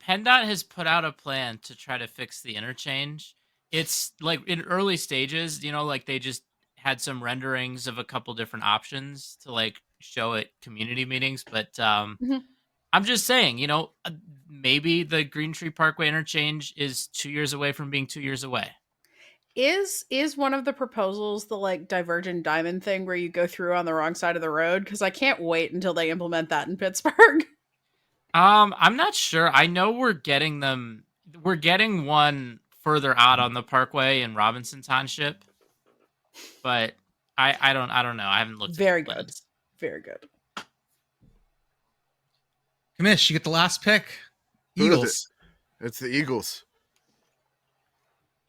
PennDOT has put out a plan to try to fix the interchange. It's like in early stages, like they just had some renderings of a couple different options to like show at community meetings. But I'm just saying, maybe the Green Tree Parkway interchange is 2 years away from being 2 years away. Is one of the proposals the like divergent diamond thing where you go through on the wrong side of the road? Because I can't wait until they implement that in Pittsburgh. I'm not sure. I know we're getting them. We're getting one further out on the Parkway in Robinson Township, but I don't know. I haven't looked. Very at the good. plans. Very good. Commish, you get the last pick. Who is Eagles. It's the Eagles.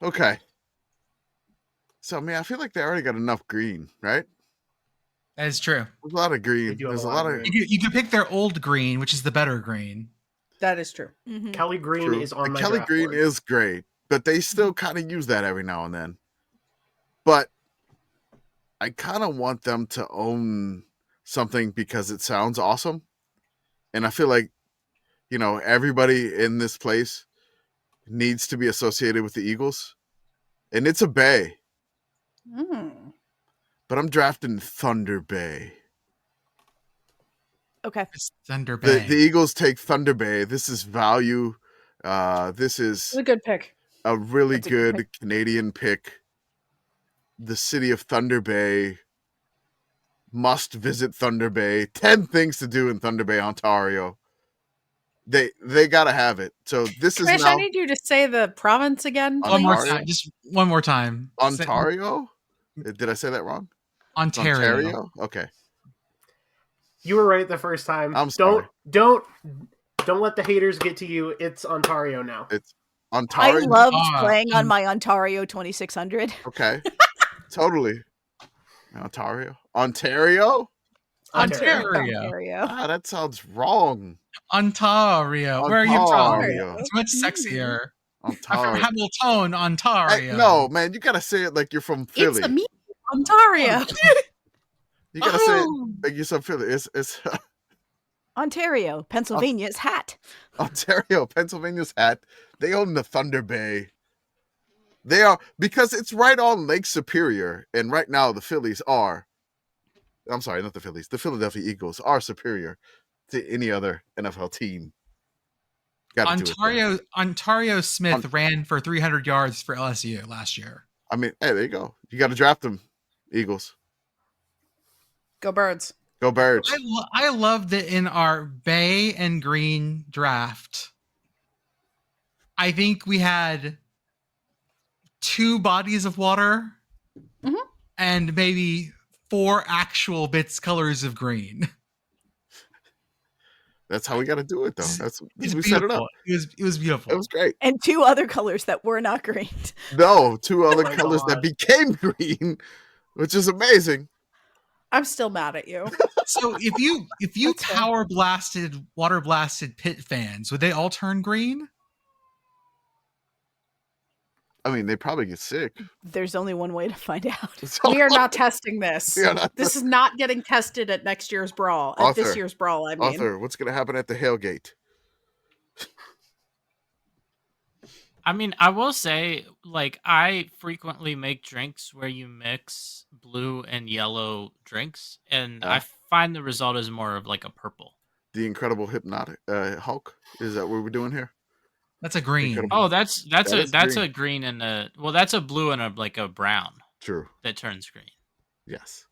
Okay. So, I mean, I feel like they already got enough green, right? That is true. There's a lot of They green. do have There's a a lot lot of of green. You could pick their old green, which is the better green. That is true. Mhm. Kelly Green True. is on The my Kelly draft Green board. is great, but they still kind of use that every now and then. But I kind of want them to own something because it sounds awesome. And I feel like, everybody in this place needs to be associated with the Eagles. And it's a bay, Mm. but I'm drafting Thunder Bay. Okay. It's Thunder The Bay. Eagles take Thunder Bay. This is value. This is It's a good pick. a really That's a good good Canadian pick. The city of Thunder Bay. Must visit Thunder Bay. 10 things to do in Thunder Bay, Ontario. They gotta have it. So this is Trish, now I need you to say the province again, please. One more Ontario? time. Just one more time. Ontario. Did I say that wrong? Ontario. Okay. You were right the first time. I'm sorry. Don't let the haters get to you. It's Ontario now. It's I Ontario. loved playing on my Ontario 2600. Okay. Totally. Ontario. Ontario? Ontario. Ah, that sounds wrong. Ontario. Where are you from? Ontario. It's much sexier. I'm from Ontario. Hamilton, Ontario. Hey, no, man, you gotta say it like you're from Philly. It's a me, Ontario. You gotta say it like you're from Philly. It's Ontario, Pennsylvania's hat. Ontario, Pennsylvania's hat. They own the Thunder Bay. They are, because it's right on Lake Superior, and right now the Phillies are. I'm sorry, not the Phillies. The Philadelphia Eagles are superior to any other NFL team. Gotta do it there. Ontario Smith ran for 300 yards for LSU last year. I mean, hey, there you go. You got to draft them, Eagles. Go Birds. Go Birds. I love that in our bay and green draft, I think we had 2 bodies of water and maybe 4 actual bits colors of green. That's how we got to do it, though. That's we set it up. It was beautiful. It was great. And 2 other colors that were not green. No, 2 other colors that became green, which is amazing. I'm still mad at you. So if you water blasted Pitt fans, would they all turn green? I mean, they probably get sick. There's only one way to find out. We are not testing this. This is not getting tested at next year's brawl. At this year's brawl, I mean. Arthur, what's going to happen at the Hailgate? I mean, I will say, like, I frequently make drinks where you mix blue and yellow drinks, and I find the result is more of like a purple. The Incredible Hypnotic Hulk? Is that what we're doing here? That's a green. Oh, that's a green and that's a blue and a brown. True. That turns green. Yes.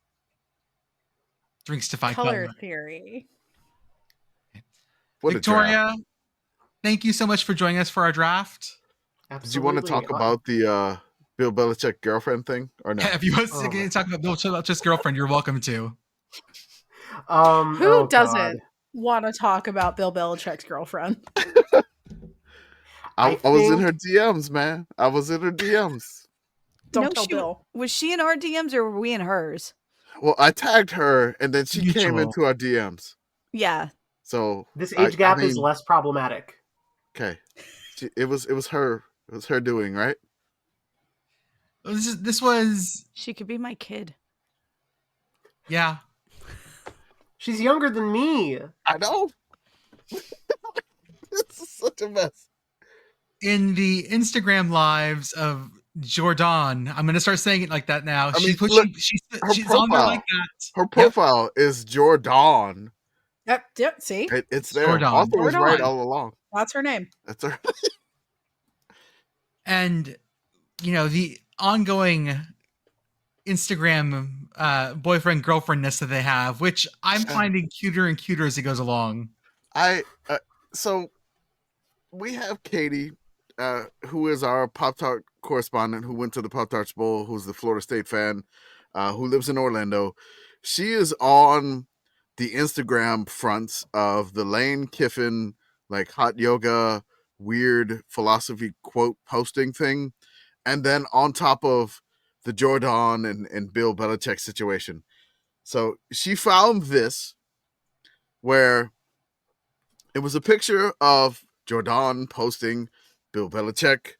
Drinks defy color theory. Victoria, thank you so much for joining us for our draft. Absolutely. Did you want to talk about the Bill Belichick girlfriend thing or no? If you want to talk about Bill Belichick's girlfriend, you're welcome to. Who doesn't want to talk about Bill Belichick's girlfriend? I was in her DMs, man. I was in her DMs. Don't tell Bill. Was she in our DMs or were we in hers? Well, I tagged her, and then she came into our DMs. Yeah. So this age gap is less problematic. Okay, it was her. It was her doing, right? This was. She could be my kid. Yeah. She's younger than me. I know. This is such a mess. In the Instagram lives of Jordan, I'm going to start saying it like that now. I mean, she's on there like that. Her profile is Jordan. Yep. See, it's there. Jordan. Arthur was right all along. That's her name. That's her. And the ongoing Instagram boyfriend girlfriendness that they have, which I'm finding cuter and cuter as it goes along. So we have Katie, who is our Pop-Tart correspondent, who went to the Pop-Tarts Bowl, who's the Florida State fan, who lives in Orlando. She is on the Instagram fronts of the Lane Kiffin, like hot yoga, weird philosophy quote posting thing. And then on top of the Jordan and Bill Belichick situation. So she found this where it was a picture of Jordan posting Bill Belichick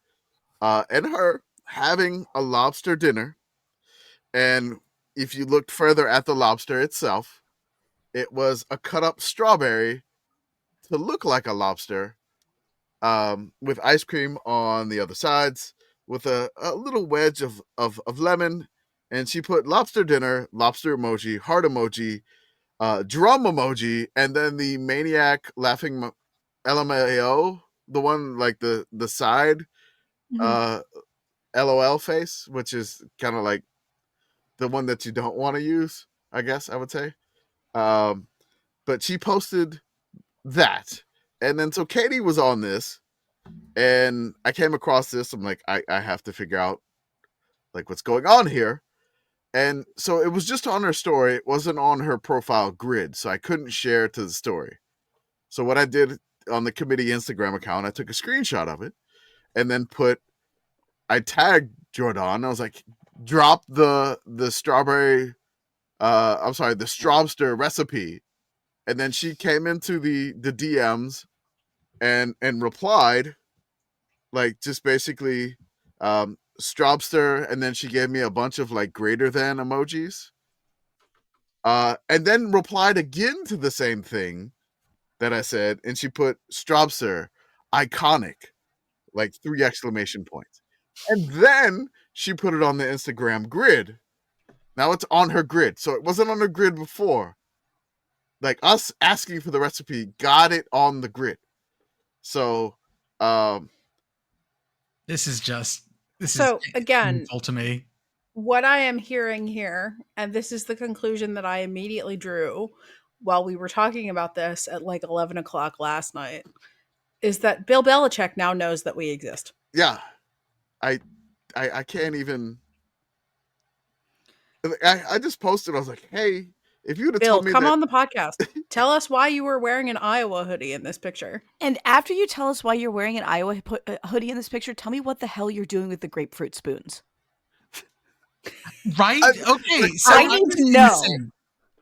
and her having a lobster dinner. And if you looked further at the lobster itself, it was a cut up strawberry to look like a lobster with ice cream on the other sides with a little wedge of lemon. And she put lobster dinner, lobster emoji, heart emoji, drum emoji, and then the maniac laughing LMAO, the one like the side LOL face, which is kind of like the one that you don't want to use, I guess I would say. But she posted that. And then so Katie was on this, and I came across this. I'm like, I have to figure out like what's going on here. And so it was just on her story. It wasn't on her profile grid, so I couldn't share it to the story. So what I did on the committee Instagram account, I took a screenshot of it and then I tagged Jordan. I was like, drop the strawberry, the STRAWBSTAH recipe. And then she came into the DMs and replied, like, just basically STRAWBSTAH, and then she gave me a bunch of like greater than emojis, and then replied again to the same thing that I said, and she put STRAWBSTAH iconic, like 3 exclamation points, and then she put it on the Instagram grid. Now it's on her grid, so it wasn't on her grid before. Like us asking for the recipe got it on the grid. So this is again to me. what I am hearing here, and this is the conclusion that I immediately drew while we were talking about this at like 11 o'clock last night, is that Bill Belichick now knows that we exist. Yeah. I can't even. I just posted. I was like, "Hey, if you'd have Bill, told me come that... on the podcast. Tell us why you were wearing an Iowa hoodie in this picture." And after you tell us why you're wearing an Iowa hoodie in this picture, tell me what the hell you're doing with the grapefruit spoons. Right? Okay. So I need to know.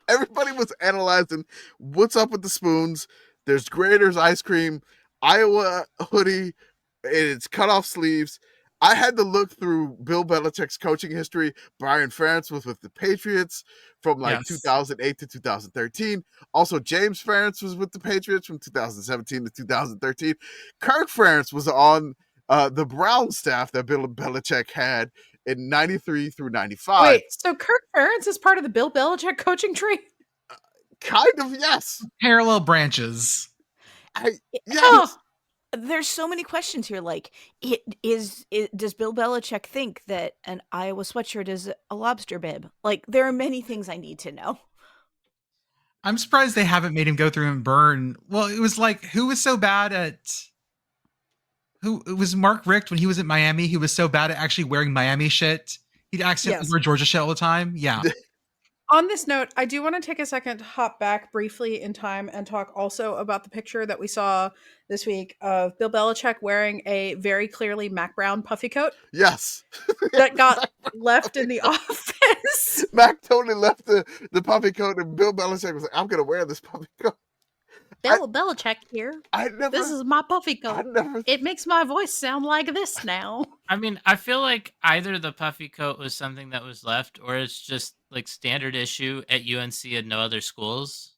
Everybody was analyzing what's up with the spoons. There's Grader's ice cream, Iowa hoodie, it's cut off sleeves. I had to look through Bill Belichick's coaching history. Brian Ferentz was with the Patriots from 2008 to 2013. Also, James Ferentz was with the Patriots from 2017 to 2013. Kirk Ferentz was on the Brown staff that Bill Belichick had in 93 through 95. Wait, so Kirk Ferentz is part of the Bill Belichick coaching tree? Kind of, yes. Parallel branches. Yes. There's so many questions here. Like, does Bill Belichick think that an Iowa sweatshirt is a lobster bib? Like, there are many things I need to know. I'm surprised they haven't made him go through and burn. Well, it was like, who was so bad at... It was Mark Richt when he was at Miami. He was so bad at actually wearing Miami shit. He'd accidentally wear Georgia shit all the time. Yeah. On this note, I do want to take a second to hop back briefly in time and talk also about the picture that we saw this week of Bill Belichick wearing a very clearly Mac Brown puffy coat. Yes. That got left in the office. Mac totally left the puffy coat, and Bill Belichick was like, I'm going to wear this puffy coat. Bill Belichick here. This is my puffy coat. It makes my voice sound like this now. I mean, I feel like either the puffy coat was something that was left, or it's just like standard issue at UNC and no other schools,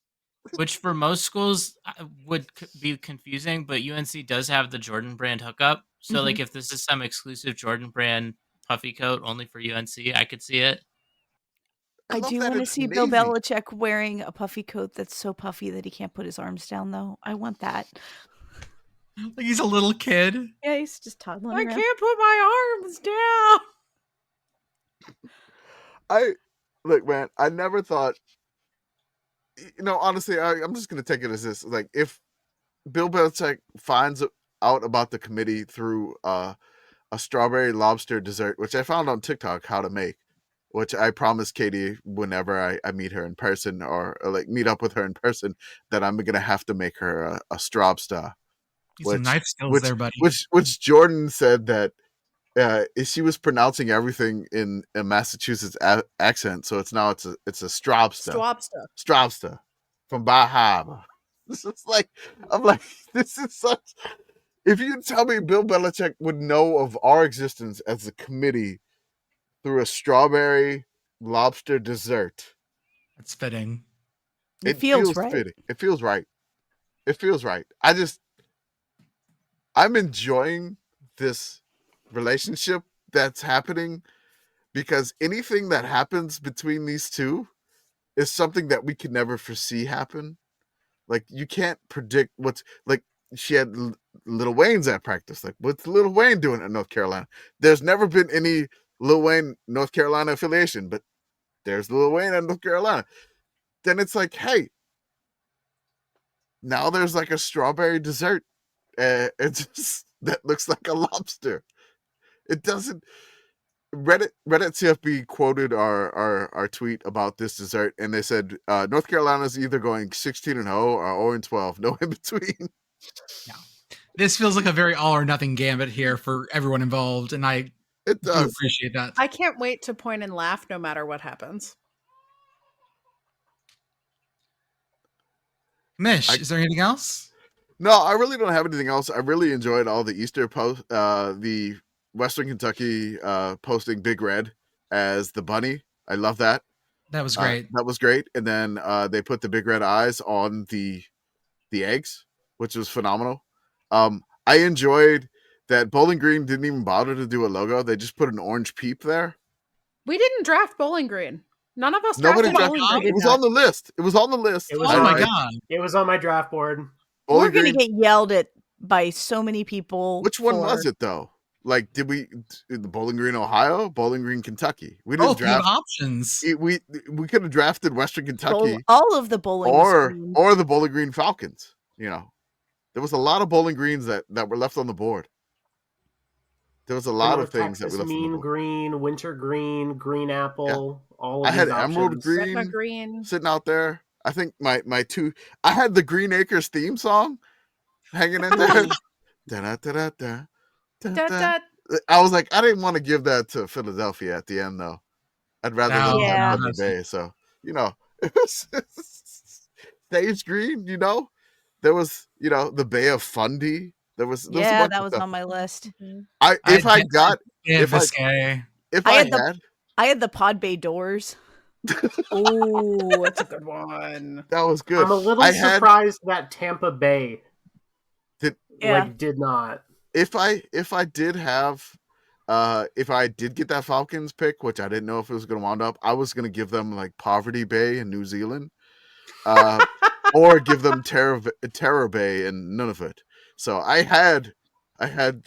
which for most schools would be confusing, but UNC does have the Jordan brand hookup. So like if this is some exclusive Jordan brand puffy coat only for UNC, I could see it. I do want to see Bill Belichick wearing a puffy coat that's so puffy that he can't put his arms down, though. I want that. Like he's a little kid. Yeah, he's just toddling I around. can't put my arms down. Look, man, I never thought, honestly, I'm just going to take it as this. Like, if Bill Belichick finds out about the committee through a strawberry lobster dessert, which I found on TikTok how to make, which I promised Katie whenever I meet her in person or like meet up with her in person, that I'm going to have to make her a STRAWBSTAH. Some knife skills there, buddy. Which Jordan said that she was pronouncing everything in a Massachusetts accent, so it's a STRAWBSTAH. STRAWBSTAH from Bahama. This is like, I'm like, this is such. If you tell me Bill Belichick would know of our existence as a committee through a strawberry lobster dessert, it's fitting. It feels right. Fitting. It feels right. It feels right. I'm enjoying this relationship that's happening, because anything that happens between these two is something that we could never foresee happen. Like, you can't predict what's, like, she had Lil Wayne's at practice. Like, what's Lil Wayne doing in North Carolina? There's never been any Lil Wayne North Carolina affiliation, but there's Lil Wayne in North Carolina. Then it's like, hey, now there's like a strawberry dessert. It's just, that looks like a lobster. It doesn't. Reddit CFB quoted our tweet about this dessert, and they said North Carolina's either going 16-0 or 0-12, no in between. Yeah, this feels like a very all or nothing gambit here for everyone involved, and I do appreciate that. I can't wait to point and laugh no matter what happens. Mish, is there anything else? No, I really don't have anything else. I really enjoyed all the Easter post, the Western Kentucky posting Big Red as the bunny. I love that. That was great. That was great. And then they put the Big Red eyes on the eggs, which was phenomenal. I enjoyed that Bowling Green didn't even bother to do a logo. They just put an orange peep there. We didn't draft Bowling Green. None of us drafted Bowling Green. It was on the list. It was on the list. Oh my God. It was on my draft board. We're going to get yelled at by so many people. Which one was it, though? like, did we the Bowling Green, Ohio, Bowling Green, Kentucky? We didn't Both good draft options. we could have drafted Western Kentucky All of the bowling or the Bowling Green Falcons. You know, there was a lot of Bowling Greens that were left on the board. There was a lot of things that we left on the board. Green, winter green, green apple. All of I had these emerald options. green sitting out there. I think my two. I had the Green Acres theme song hanging in there. Da-da-da-da-da. I was like, I didn't want to give that to Philadelphia at the end, though. I'd rather them have the Bay. So, you know, stage green, you know, there was, you know, the Bay of Fundy. There was that was on my list. I had the Pod Bay Doors. Oh, that's a good one. That was good. I'm a little surprised that Tampa Bay did not. If I did get that Falcons pick, which I didn't know if it was going to wind up, I was going to give them like Poverty Bay in New Zealand, or give them Terror Bay in Nunavut. So I had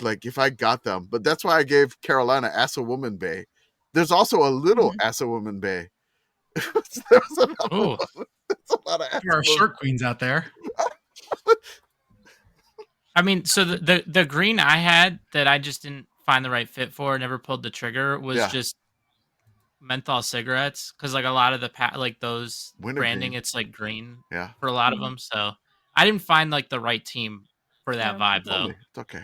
like, if I got them, but that's why I gave Carolina Assawoman Bay. There's also a little Assawoman Bay. There's another one. There's a lot of there are short queens out there. I mean, so the green I had that I just didn't find the right fit for, never pulled the trigger, was just menthol cigarettes, because like a lot of the like those branding, it's like green for a lot of them. So I didn't find like the right team for that vibe though. It's okay.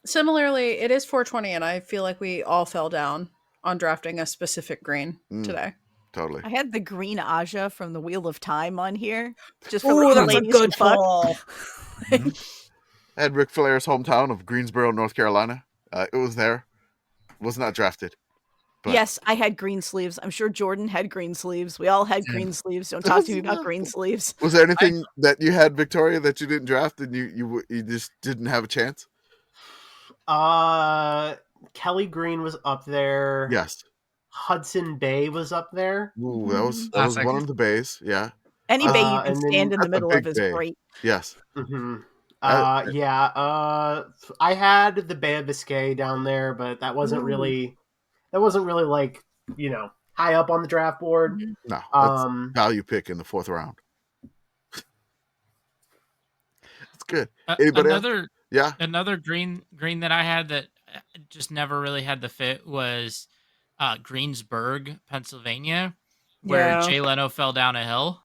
Similarly, it is 420, and I feel like we all fell down on drafting a specific green today. Totally. I had the green Aja from the Wheel of Time on here. Just for that's a good call. I had Ric Flair's hometown of Greensboro, North Carolina. It was there. Was not drafted. But... Yes, I had green sleeves. I'm sure Jordan had green sleeves. We all had green sleeves. Don't talk to me about green sleeves. Was there anything that you had, Victoria, that you didn't draft and you just didn't have a chance? Kelly Green was up there. Yes. Hudson Bay was up there. Ooh, that was one of the bays. Yeah. Any bay you can stand in the middle of is great. Yes. Mm-hmm. I had the Bay of Biscay down there, but that wasn't really like, you know, high up on the draft board. No, that's value pick in the 4th round. It's good. Anybody else? Yeah. Another green that I had that just never really had the fit was Greensburg, Pennsylvania, where Jay Leno fell down a hill.